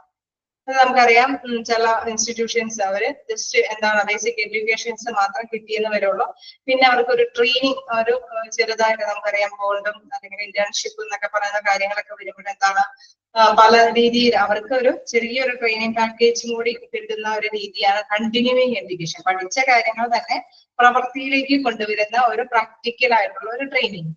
നമുക്കറിയാം ചില ഇൻസ്റ്റിറ്റ്യൂഷൻസ് അവര് ജസ്റ്റ് എന്താണ് ബേസിക് എഡ്യൂക്കേഷൻസ് മാത്രം കിട്ടിയെന്ന് വരുള്ളൂ. പിന്നെ അവർക്ക് ഒരു ട്രെയിനിങ് ഒരു ചെറുതായിട്ട് നമുക്കറിയാം ബോണ്ടും അല്ലെങ്കിൽ ഇന്റേൺഷിപ്പ് എന്നൊക്കെ പറയുന്ന കാര്യങ്ങളൊക്കെ വരുമ്പോൾ എന്താണ് പല രീതിയിൽ അവർക്ക് ഒരു ചെറിയൊരു ട്രെയിനിങ് പാക്കേജും കൂടി കിട്ടുന്ന ഒരു രീതിയാണ് കണ്ടിന്യൂയിങ് എഡ്യൂക്കേഷൻ. പഠിച്ച കാര്യങ്ങൾ തന്നെ പ്രവൃത്തിയിലേക്ക് കൊണ്ടുവരുന്ന ഒരു പ്രാക്ടിക്കൽ ആയിട്ടുള്ള ഒരു ട്രെയിനിങ്.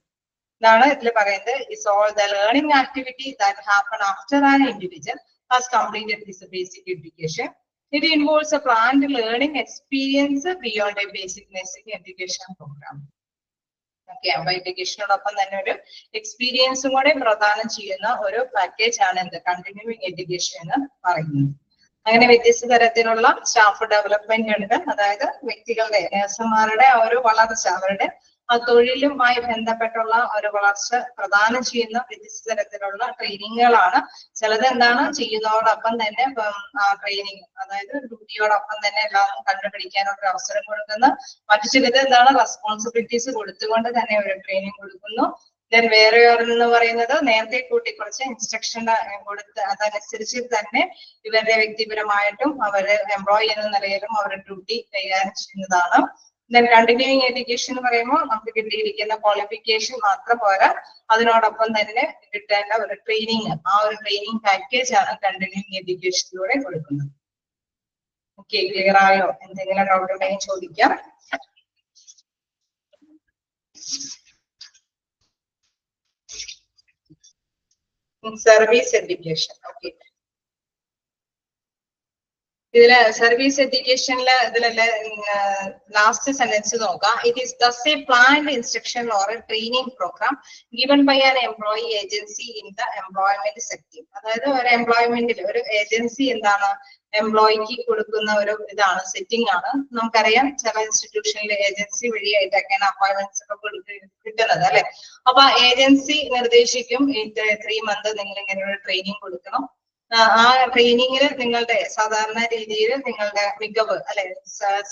ഇതാണ് ഇതിൽ പറയുന്നത്. Is all the learning activity that happen after an individual has completed his basic education. It involves a planned learning experience beyond a basic nursing education program. Okay, അപ്പൊ എഡ്യൂക്കേഷനോടൊപ്പം തന്നെ ഒരു എക്സ്പീരിയൻസും കൂടെ പ്രദാനം ചെയ്യുന്ന ഒരു പാക്കേജ് ആണ് എന്ത് കണ്ടിന്യൂയിങ് എഡ്യൂക്കേഷൻ എന്ന് പറയുന്നത്. അങ്ങനെ വ്യത്യസ്ത തരത്തിലുള്ള സ്റ്റാഫ് ഡെവലപ്മെന്റ് ഉണ്ട്. അതായത് വ്യക്തികളുടെ നഴ്സുമാരുടെ ആ ഒരു വളർച്ച, അവരുടെ ആ തൊഴിലുമായി ബന്ധപ്പെട്ടുള്ള ഒരു വളർച്ച പ്രദാനം ചെയ്യുന്ന വ്യത്യസ്ത തരത്തിലുള്ള ട്രെയിനിങ്ങുകളാണ്. ചിലത് എന്താണ് ചെയ്യുന്നതോടൊപ്പം തന്നെ ട്രെയിനിങ്, അതായത് ഡ്യൂട്ടിയോടൊപ്പം തന്നെ എല്ലാം കണ്ടുപിടിക്കാനുള്ള അവസരം കൊടുക്കുന്ന. മറ്റു ചിലത് എന്താണ് റെസ്പോൺസിബിലിറ്റീസ് കൊടുത്തുകൊണ്ട് തന്നെ ഒരു ട്രെയിനിങ് കൊടുക്കുന്നു. ദെൻ വേറെ എന്ന് പറയുന്നത് നേരത്തെ കൂട്ടി കുറച്ച് ഇൻസ്ട്രക്ഷൻ കൊടുത്ത് അതനുസരിച്ച് തന്നെ ഇവരുടെ വ്യക്തിപരമായിട്ടും അവര് എംപ്ലോയി എന്ന നിലയിലും അവരുടെ ഡ്യൂട്ടി കൈകാര്യം ചെയ്യുന്നതാണ്. ദെൻ കണ്ടിന്യൂയിങ് എഡ്യൂക്കേഷൻ എന്ന് പറയുമ്പോൾ നമുക്ക് കിട്ടിയിരിക്കുന്ന ക്വാളിഫിക്കേഷൻ മാത്രം പോരാ, അതിനോടൊപ്പം തന്നെ കിട്ടേണ്ട ഒരു ട്രെയിനിങ്, ആ ഒരു ട്രെയിനിങ് പാക്കേജ് ആണ് കണ്ടിന്യൂയിങ് എഡ്യൂക്കേഷനിലൂടെ കൊടുക്കുന്നത്. ഓക്കെ, ക്ലിയർ ആയോ? എന്തെങ്കിലും ഡൗട്ട് ഉണ്ടെങ്കിൽ ചോദിക്കാം. Service education. ഓക്കെ, ഇതില് സർവീസ് എഡ്യൂക്കേഷനില് ഇതിലല്ലേ ലാസ്റ്റ് സെന്റൻസ് നോക്കാം. It is thus a planned instruction or a training programme given by an employee agency in the employment sector. അതായത് ഒരു എംപ്ലോയ്മെന്റിൽ ഒരു ഏജൻസി എന്താണ് എംപ്ലോയിക്ക് കൊടുക്കുന്ന ഒരു ഇതാണ്, സെറ്റിംഗ് ആണ്. നമുക്കറിയാം ചില ഇൻസ്റ്റിറ്റ്യൂഷനിൽ ഏജൻസി വഴിയായിട്ടൊക്കെയാണ് അപ്പോയിന്റ്മെന്റ്സ് ഒക്കെ കിട്ടുന്നത് അല്ലെ. അപ്പൊ ഏജൻസി നിർദ്ദേശിക്കും 3 months നിങ്ങൾ ഇങ്ങനെ ഒരു ട്രെയിനിങ് കൊടുക്കണം. ആ ട്രെയിനിങ്ങിൽ നിങ്ങളുടെ സാധാരണ രീതിയിൽ നിങ്ങളുടെ മികവ് അല്ലെ,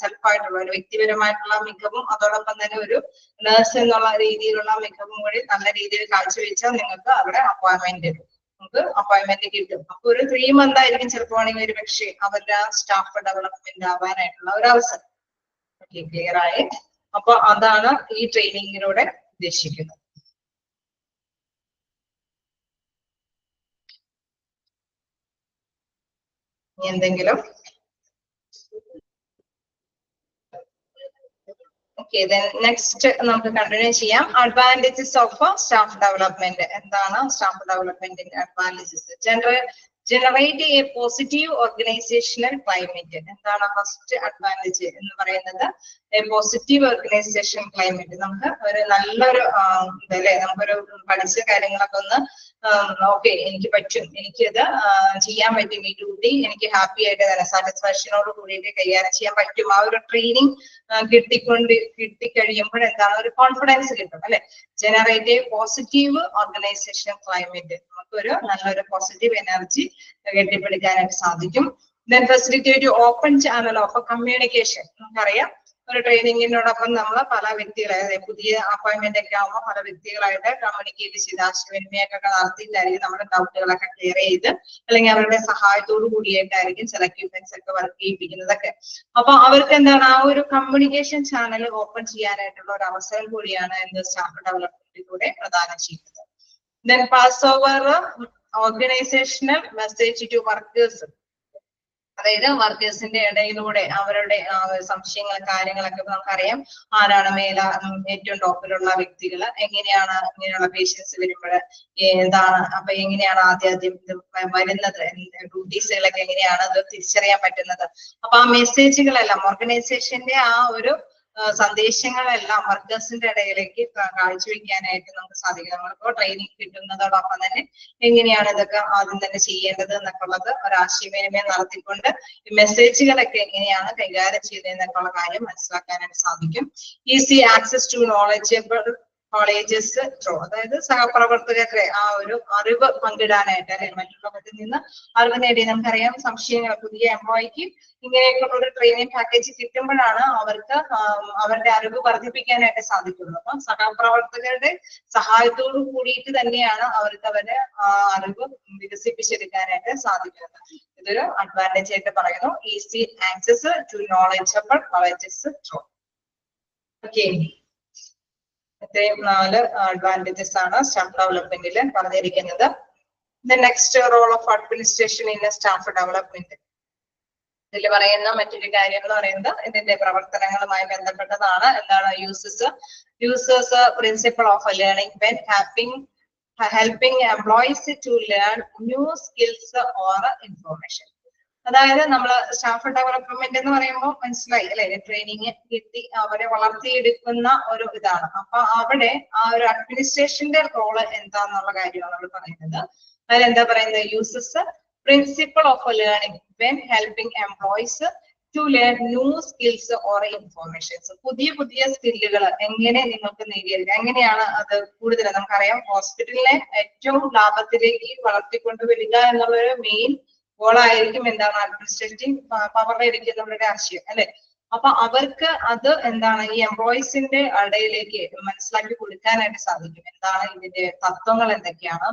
സെൽഫായിട്ടുള്ള ഒരു വ്യക്തിപരമായിട്ടുള്ള മികവും അതോടൊപ്പം തന്നെ ഒരു നഴ്സ് എന്നുള്ള രീതിയിലുള്ള മികവും കൂടി നല്ല രീതിയിൽ കാഴ്ചവെച്ചാൽ നിങ്ങൾക്ക് അവിടെ അപ്പോയിന്റ്മെന്റ് കിട്ടും. അപ്പൊ ഒരു 3 months ആയിരിക്കും ചിലപ്പോൾ ആണെങ്കിൽ ഒരു പക്ഷേ അവരുടെ സ്റ്റാഫ് ഡെവലപ്മെന്റ് ആവാനായിട്ടുള്ള ഒരു അവസരം. ഓക്കെ, ക്ലിയർ ആയി? അപ്പൊ അതാണ് ഈ ട്രെയിനിങ്ങിലൂടെ ഉദ്ദേശിക്കുന്നത്. എന്തെങ്കിലും? ഓക്കെ, നെക്സ്റ്റ് നമുക്ക് കണ്ടിന്യൂ ചെയ്യാം. Advantages of staff development. എന്താണ് സ്റ്റാഫ് ഡെവലപ്മെന്റിന്റെ advantages? Generate a positive organisational climate. എന്താണ് ഫസ്റ്റ് അഡ്വാൻറ്റേജ് എന്ന് പറയുന്നത്? A positive organisation climate. നമുക്ക് ഒരു നല്ലൊരു അല്ലെ, നമുക്കൊരു പഠിച്ച കാര്യങ്ങളൊക്കെ ഒന്ന് ഓക്കെ എനിക്ക് പറ്റും, എനിക്കിത് ചെയ്യാൻ പറ്റും, ഈ ഡ്യൂട്ടി എനിക്ക് ഹാപ്പി ആയിട്ട് തന്നെ സാറ്റിസ്ഫാക്ഷനോട് കൂടിയിട്ട് കൈകാര്യം ചെയ്യാൻ പറ്റും. ആ ഒരു ട്രെയിനിങ് കിട്ടിക്കഴിയുമ്പോൾ എന്താണ് ഒരു കോൺഫിഡൻസ് കിട്ടും അല്ലെ. Generate a positive organisation climate. നമുക്കൊരു നല്ലൊരു പോസിറ്റീവ് എനർജി കെട്ടിപ്പിടിക്കാനായിട്ട് സാധിക്കും. Then facilitate open channel of communication. നമുക്കറിയാം ഒരു ട്രെയിനിങ്ങിനോടൊപ്പം നമ്മൾ പല വ്യക്തികളെ, പുതിയ അപ്പോയിന്റ്മെന്റ് ഒക്കെ ആകുമ്പോൾ പല വ്യക്തികളായിട്ട് കമ്മ്യൂണിക്കേറ്റ് ചെയ്ത് ആശയവിനിമയമൊക്കെ നടത്തിയിട്ടായിരിക്കും നമ്മുടെ ഡൗട്ടുകളൊക്കെ ക്ലിയർ ചെയ്ത് അല്ലെങ്കിൽ അവരുടെ സഹായത്തോടു കൂടിയിട്ടായിരിക്കും ചില എക്യുപ്മെന്റ്സ് ഒക്കെ വർക്ക് ചെയ്യിപ്പിക്കുന്നതൊക്കെ. അപ്പൊ അവർക്ക് എന്താണ് ആ ഒരു കമ്മ്യൂണിക്കേഷൻ ചാനൽ ഓപ്പൺ ചെയ്യാനായിട്ടുള്ള ഒരു അവസരം കൂടിയാണ് എന്ത് സ്റ്റാഫ് ഡെവലപ്മെന്റിലൂടെ പ്രദാനം ചെയ്യുന്നത്. Then pass over organisational message to workers. അതായത് വർക്കേഴ്സിന്റെ ഇടയിലൂടെ അവരുടെ സംശയങ്ങൾ കാര്യങ്ങളൊക്കെ നമുക്കറിയാം. ആരാണ് ഏറ്റവും ടോപ്പിലുള്ള വ്യക്തികൾ, എങ്ങനെയാണ് ഇങ്ങനെയുള്ള പേഷ്യൻസ് വരുമ്പോൾ എന്താണ്, അപ്പൊ എങ്ങനെയാണ് ആദ്യം വരുന്നത്, ഡ്യൂട്ടീസുകളൊക്കെ എങ്ങനെയാണ് അത് തിരിച്ചറിയാൻ പറ്റുന്നത്. അപ്പൊ ആ മെസ്സേജുകളെല്ലാം ഓർഗനൈസേഷന്റെ ആ ഒരു സന്ദേശങ്ങളെല്ലാം വർക്കേഴ്സിന്റെ ഇടയിലേക്ക് കാഴ്ചവെക്കാനായിട്ട് നമുക്ക് സാധിക്കും. നമ്മളിപ്പോ ട്രെയിനിങ് കിട്ടുന്നതോടൊപ്പം തന്നെ എങ്ങനെയാണ് ഇതൊക്കെ ആദ്യം തന്നെ ചെയ്യേണ്ടത് എന്നൊക്കെ ഉള്ളത് ഒരാശയവിനിമയം നടത്തിക്കൊണ്ട് മെസ്സേജുകളൊക്കെ എങ്ങനെയാണ് കൈകാര്യം ചെയ്യുന്നതെന്നൊക്കെയുള്ള കാര്യം മനസ്സിലാക്കാനായിട്ട് സാധിക്കും. Easy access to knowledgeable colleagues through, അതായത് സഹപ്രവർത്തകരുടെ ആ ഒരു അറിവ് പങ്കിടാനായിട്ട്, അല്ലെ മറ്റുള്ളവരിൽ നിന്ന് അറിവ് നേടി. നമുക്കറിയാം സംശയങ്ങൾ പുതിയ എംപ്ലോയിക്ക് ഇങ്ങനെയൊക്കെയുള്ള ഒരു ട്രെയിനിങ് പാക്കേജ് കിട്ടുമ്പോഴാണ് അവർക്ക് അവരുടെ അറിവ് വർദ്ധിപ്പിക്കാനായിട്ട് സാധിക്കുന്നത്. അപ്പം സഹപ്രവർത്തകരുടെ സഹായത്തോടു കൂടിയിട്ട് തന്നെയാണ് അവർക്ക് അവരുടെ അറിവ് വികസിപ്പിച്ചെടുക്കാനായിട്ട് സാധിക്കുന്നത്. ഇതൊരു അഡ്വാൻറ്റേജ് ആയിട്ട് പറയുന്നു. Easy access to knowledgeable colleagues through. Okay, ഇത്രയും 4 അഡ്വാൻറ്റേജസ് ആണ് സ്റ്റാഫ് ഡെവലപ്മെന്റിൽ പറഞ്ഞിരിക്കുന്നത്. Next role of administration in staff development. ഇതിൽ പറയുന്ന മറ്റൊരു കാര്യം എന്ന് പറയുന്നത് ഇതിന്റെ പ്രവർത്തനങ്ങളുമായി ബന്ധപ്പെട്ടതാണ്. എന്താണ് users principle of learning when helping employees to learn new skills or information. അതായത് നമ്മൾ സ്റ്റാഫ് ഡെവലപ്മെന്റ് എന്ന് പറയുമ്പോൾ മനസ്സിലായി അല്ലെ, ട്രെയിനിങ് കിട്ടി അവരെ വളർത്തിയെടുക്കുന്ന ഒരു ഇതാണ്. അപ്പൊ അവിടെ ആ ഒരു അഡ്മിനിസ്ട്രേഷന്റെ റോള് എന്താന്നുള്ള കാര്യമാണ് നമ്മൾ പറയുന്നത്. അതിലെന്താ പറയുന്നത്, uses principle of learning when helping employees to learn new skills or informations. പുതിയ സ്കില്ലുകൾ എങ്ങനെ നിങ്ങൾക്ക് നേടിയെടുക്കാം, എങ്ങനെയാണ് അത് കൂടുതൽ. നമുക്കറിയാം ഹോസ്പിറ്റലിനെ ഏറ്റവും ലാഭത്തിലേക്ക് വളർത്തിക്കൊണ്ടുവരിക എന്നുള്ളൊരു മെയിൻ ഗോളായിരിക്കും എന്താണ് അഡ്മിനിസ്ട്രേറ്റീവ് പവറിലിരിക്കുന്നവരുടെ ആശയം അല്ലെ. അപ്പൊ അവർക്ക് അത് എന്താണ് ഈ എംപ്ലോയീസിന്റെ ഇടയിലേക്ക് മനസ്സിലാക്കി കൊടുക്കാനായിട്ട് സാധിക്കും. എന്താണ് ഇതിന്റെ തത്വങ്ങൾ എന്തൊക്കെയാണ്,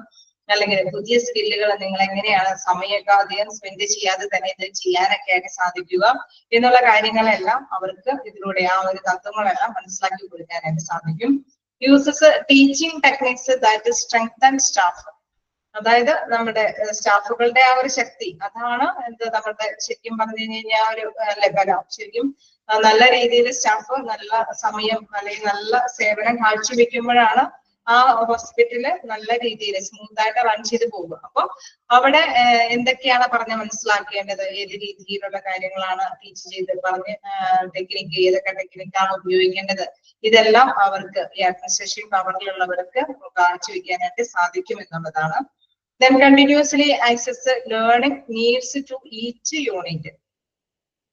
അല്ലെങ്കിൽ പുതിയ സ്കില്ലുകൾ നിങ്ങൾ എങ്ങനെയാണ് സമയമൊക്കെ അധികം സ്പെൻഡ് ചെയ്യാതെ തന്നെ ഇത് ചെയ്യാനൊക്കെ ആയിട്ട് സാധിക്കുക എന്നുള്ള കാര്യങ്ങളെല്ലാം അവർക്ക് ഇതിലൂടെ ആ ഒരു തത്വങ്ങളെല്ലാം മനസ്സിലാക്കി കൊടുക്കാനായിട്ട് സാധിക്കും. Uses teaching techniques that strengthen staff. അതായത് നമ്മുടെ സ്റ്റാഫുകളുടെ ആ ഒരു ശക്തി, അതാണ് നമ്മുടെ ശരിക്കും പറഞ്ഞു കഴിഞ്ഞാൽ ഒരു ബലം. ശരിക്കും നല്ല രീതിയിൽ സ്റ്റാഫ് നല്ല സമയം അല്ലെങ്കിൽ നല്ല സേവനം കാഴ്ചവെക്കുമ്പോഴാണ് ആ ഹോസ്പിറ്റല് നല്ല രീതിയിൽ സ്മൂത്ത് ആയിട്ട് റൺ ചെയ്ത് പോകുക. അപ്പൊ അവിടെ എന്തൊക്കെയാണ് പറഞ്ഞ് മനസ്സിലാക്കേണ്ടത്, ഏത് രീതിയിലുള്ള കാര്യങ്ങളാണ് ടീച്ച് ചെയ്ത് പറഞ്ഞ് ടെക്നിക്ക്, ഏതൊക്കെ ടെക്നിക്കാണ് ഉപയോഗിക്കേണ്ടത്, ഇതെല്ലാം അവർക്ക് ഈ അഡ്മിനിസ്ട്രേഷൻ പവറിലുള്ളവർക്ക് കാഴ്ചവെക്കാനായിട്ട് സാധിക്കും എന്നുള്ളതാണ്. Then continuously access learning needs to each unit.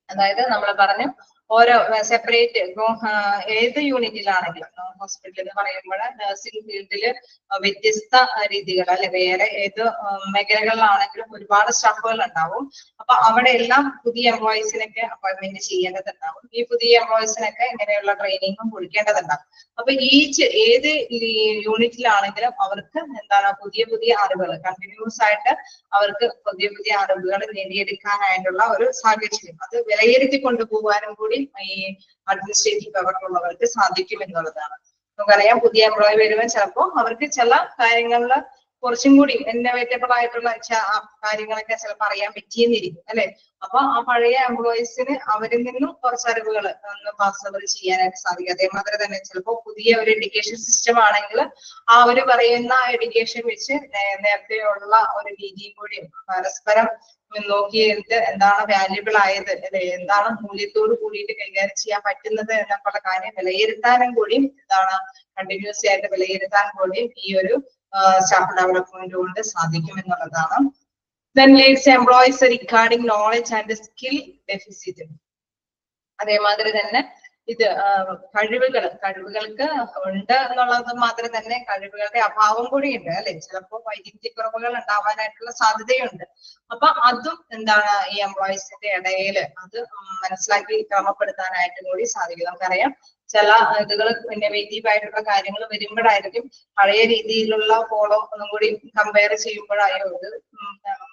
അതായത് നമ്മൾ പറഞ്ഞു ഓരോ സെപ്പറേറ്റ് ഏത് യൂണിറ്റിലാണെങ്കിലും ഹോസ്പിറ്റൽ എന്ന് പറയുമ്പോൾ നഴ്സിംഗ് ഫീൽഡിൽ വ്യത്യസ്ത രീതികൾ അല്ലെ, വേറെ ഏത് മേഖലകളിലാണെങ്കിലും ഒരുപാട് സ്റ്റാഫുകൾ ഉണ്ടാവും. അപ്പൊ അവിടെ എല്ലാം പുതിയ എംപ്ലോയീസിനൊക്കെ അപ്പോയിന്റ്മെന്റ് ചെയ്യേണ്ടതുണ്ടാവും. ഈ പുതിയ എംപ്ലോയീസിനൊക്കെ ഇങ്ങനെയുള്ള ട്രെയിനിങ്ങും കൊടുക്കേണ്ടതുണ്ടാവും. അപ്പൊ ഏത് യൂണിറ്റിലാണെങ്കിലും അവർക്ക് എന്താണ് പുതിയ അറിവുകൾ കണ്ടിന്യൂസ് ആയിട്ട് അവർക്ക് പുതിയ അറിവുകൾ നേടിയെടുക്കാനായിട്ടുള്ള ഒരു സാഹചര്യം അത് വിലയിരുത്തി കൊണ്ടുപോകാനും കൂടി ഈ അഡ്മിനിസ്ട്രേറ്റീവ് പവറിലുള്ളവർക്ക് സാധിക്കും എന്നുള്ളതാണ്. നമുക്കറിയാം പുതിയ എംപ്ലോയി വരുമ്പോൾ ചിലപ്പോൾ അവർക്ക് ചില കാര്യങ്ങളിൽ കുറച്ചും കൂടി ഇന്നോവേറ്റബിൾ ആയിട്ടുള്ള കാര്യങ്ങളൊക്കെ ചിലപ്പോൾ അറിയാൻ പറ്റിയെന്നിരിക്കും അല്ലെ. അപ്പൊ ആ പഴയ എംപ്ലോയീസിന് അവരിൽ നിന്നും കുറച്ച് അറിവുകൾ പാസ് ഓവർ ചെയ്യാനായിട്ട് സാധിക്കും. അതേമാതിരി തന്നെ ചിലപ്പോൾ പുതിയ ഒരു എഡ്യൂക്കേഷൻ സിസ്റ്റം ആണെങ്കിൽ ആ ഒരു പറയുന്ന എഡ്യൂക്കേഷൻ വെച്ച് നേരത്തെ ഉള്ള ഒരു രീതിയും കൂടി പരസ്പരം നോക്കിയിട്ട് എന്താണ് വാല്യുബിൾ ആയത് അല്ലെ, എന്താണ് മൂല്യത്തോട് കൂടിയിട്ട് കൈകാര്യം ചെയ്യാൻ പറ്റുന്നത് എന്നൊക്കെയുള്ള കാര്യം വിലയിരുത്താനും കൂടിയും എന്താണ് കണ്ടിന്യൂസ് ആയിട്ട് വിലയിരുത്താൻ കൂടിയും ഈ ഒരു സ്റ്റാഫ് ഡെവലപ്മെന്റ് കൊണ്ട് സാധിക്കും എന്നുള്ളതാണ്. Then leads employees regarding knowledge and skill deficit. അതേമാതിരി തന്നെ ഇത് കഴിവുകൾക്ക് ഉണ്ട് എന്നുള്ളത് മാത്രം തന്നെ കഴിവുകളുടെ അഭാവം കൂടിയുണ്ട് അല്ലെ. ചിലപ്പോൾ വൈദഗ്ധ്യക്കുറവുകൾ ഉണ്ടാവാനായിട്ടുള്ള സാധ്യതയുണ്ട്. അപ്പൊ അതും എന്താണ് ഈ എംപ്ലോയീസിന്റെ ഇടയിൽ അത് മനസ്സിലാക്കി ക്രമപ്പെടുത്താനായിട്ടും കൂടി സാധിക്കും. നമുക്കറിയാം ചില ഇതുകൾ ഇന്നോവേറ്റീവ് ആയിട്ടുള്ള കാര്യങ്ങൾ വരുമ്പോഴായിരിക്കും പഴയ രീതിയിലുള്ള ഫോളോ ഒന്നും കൂടി കമ്പയർ ചെയ്യുമ്പോഴായോ ഇത്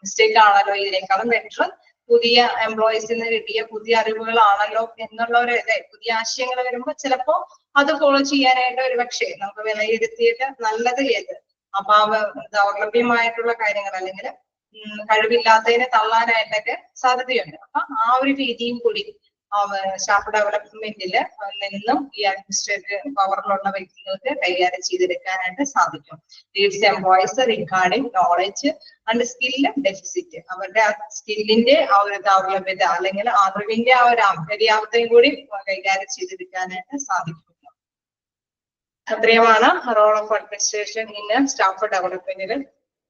മിസ്റ്റേക്ക് ആണല്ലോ, ഇതിനേക്കാളും ബെറ്റർ പുതിയ എംപ്ലോയീസിന് കിട്ടിയ പുതിയ അറിവുകളാണല്ലോ എന്നുള്ള ഒരു പുതിയ ആശയങ്ങൾ വരുമ്പോൾ ചിലപ്പോ അത് ഫോളോ ചെയ്യാനായിട്ട് ഒരു പക്ഷേ നമുക്ക് വിലയിരുത്തിയിട്ട് നല്ലത് ഏത് അഭാവ ദൗർലഭ്യമായിട്ടുള്ള കാര്യങ്ങൾ അല്ലെങ്കിൽ കഴിവില്ലാത്തതിനെ തള്ളാനായിട്ടൊക്കെ സാധ്യതയുണ്ട്. അപ്പൊ ആ ഒരു രീതിയും കൂടി സ്റ്റാഫ് ഡെവലപ്മെന്റിൽ നിന്നും ഈ അഡ്മിനിസ്ട്രേറ്റീവ് പവറിലുള്ള വ്യക്തികൾക്ക് കൈകാര്യം ചെയ്തെടുക്കാനായിട്ട് സാധിക്കും. Leads employees regarding knowledge and skill deficit, അവരുടെ സ്കില്ലിന്റെ ആ ഒരു ദൗർലഭ്യത അല്ലെങ്കിൽ അറിവിന്റെ ആ ഒരു അപര്യാപ്തയും കൂടി കൈകാര്യം ചെയ്തെടുക്കാനായിട്ട് സാധിക്കും. അത്രയുമാണ് role of administration in staff ഡെവലപ്മെന്റിൽ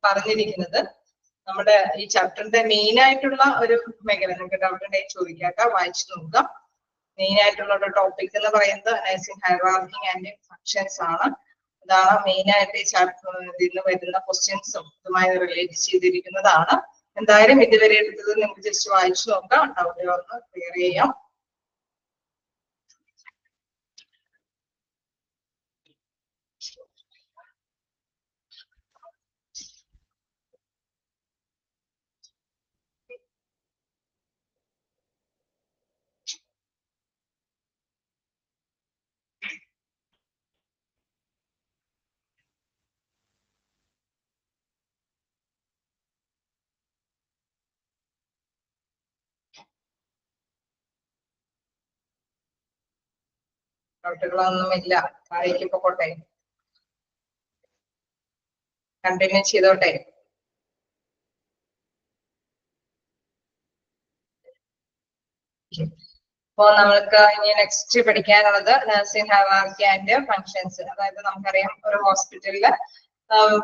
പറഞ്ഞിരിക്കുന്നത്. നമ്മുടെ ഈ ചാപ്റ്ററിന്റെ മെയിൻ ആയിട്ടുള്ള ഒരു മേഖല നിങ്ങൾക്ക് ഡൗട്ട് ഉണ്ടെങ്കിൽ ചോദിക്കാട്ടോ, വായിച്ചു നോക്കുക. മെയിൻ ആയിട്ടുള്ള ഒരു ടോപ്പിക് എന്ന് പറയുന്നത് നഴ്സിംഗ് ഹൈറാർക്കി ആൻഡ് ഫങ്ഷൻസ് ആണ്. ഇതാണ് മെയിൻ ആയിട്ട് ഈ ചാപ്റ്ററിൽ നിന്ന് വരുന്ന ക്വസ്റ്റ്യൻസും ഇതുമായി റിലേറ്റ് ചെയ്തിരിക്കുന്നതാണ്. എന്തായാലും ഇതുവരെ എടുത്തത് നിങ്ങൾക്ക് ജസ്റ്റ് വായിച്ചു നോക്കാം, ഡൗട്ട് ഒന്ന് ക്ലിയർ ചെയ്യാം. ഡൗട്ടുകളൊന്നുമില്ല, താഴേക്ക് പോട്ടെ, കണ്ടിന്യൂ ചെയ്തോട്ടെ. അപ്പോ നമ്മൾക്ക് ഇനി നെക്സ്റ്റ് പഠിക്കാനുള്ളത് നഴ്സിംഗ് ഹൈറാർക്കി ആൻഡ് ഫങ്ഷൻസ്. അതായത് നമുക്കറിയാം ഒരു ഹോസ്പിറ്റലില്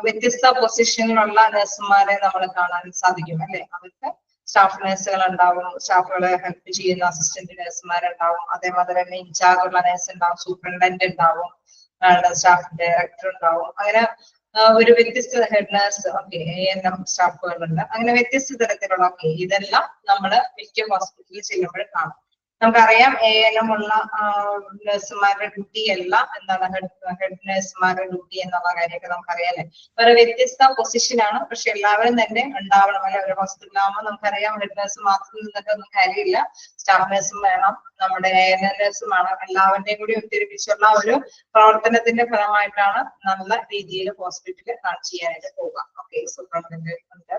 വ്യത്യസ്ത പൊസിഷനിലുള്ള നഴ്സുമാരെ നമ്മൾ കാണാൻ സാധിക്കും അല്ലെ. അവർക്ക് സ്റ്റാഫ് നഴ്സുകൾ ഉണ്ടാവും, സ്റ്റാഫുകളെ ഹെൽപ്പ് ചെയ്യുന്ന അസിസ്റ്റന്റ് നഴ്സുമാരുണ്ടാവും, അതേമാതിരി തന്നെ ഇൻചാർജ് ഉള്ള നഴ്സ് ഉണ്ടാവും, സൂപ്രണ്ടന്റ് ഉണ്ടാവും, സ്റ്റാഫ് ഡയറക്ടർ ഉണ്ടാവും. അങ്ങനെ ഒരു വ്യത്യസ്ത ഹെഡ് നഴ്സ്, ഓക്കെ, ANM സ്റ്റാഫുകളുണ്ട്. അങ്ങനെ വ്യത്യസ്ത തരത്തിലുള്ള ഇതെല്ലാം നമ്മള് മിക്ക ഹോസ്പിറ്റലിൽ ചെല്ലുമ്പോൾ കാണും. നമുക്കറിയാം ANM ഉള്ള നഴ്സുമാരുടെ ഡ്യൂട്ടി അല്ല എന്താണ് ഹെഡ് നഴ്സുമാരുടെ ഡ്യൂട്ടി എന്നുള്ള കാര്യമൊക്കെ നമുക്കറിയാം. ഒരു വ്യത്യസ്ത പൊസിഷനാണ്, പക്ഷെ എല്ലാവരും തന്നെ ഉണ്ടാവണം അല്ലെ. ഒരു ഹോസ്പിറ്റലാകുമ്പോൾ നമുക്കറിയാം ഹെഡ് നഴ്സ് മാത്രം നിന്നിട്ട് ഒന്നും കാര്യമില്ല, സ്റ്റാഫ് നഴ്സും വേണം, നമ്മുടെ ANM നഴ്സും വേണം. എല്ലാവരുടെയും കൂടി ഒത്തൊരുമിച്ചുള്ള ഒരു പ്രവർത്തനത്തിന്റെ ഫലമായിട്ടാണ് നല്ല രീതിയിൽ ഹോസ്പിറ്റലിൽ ചെയ്യാനായിട്ട് പോവുക. ഓക്കെ, സൂപ്രണ്ടന്റ് ഉണ്ട്.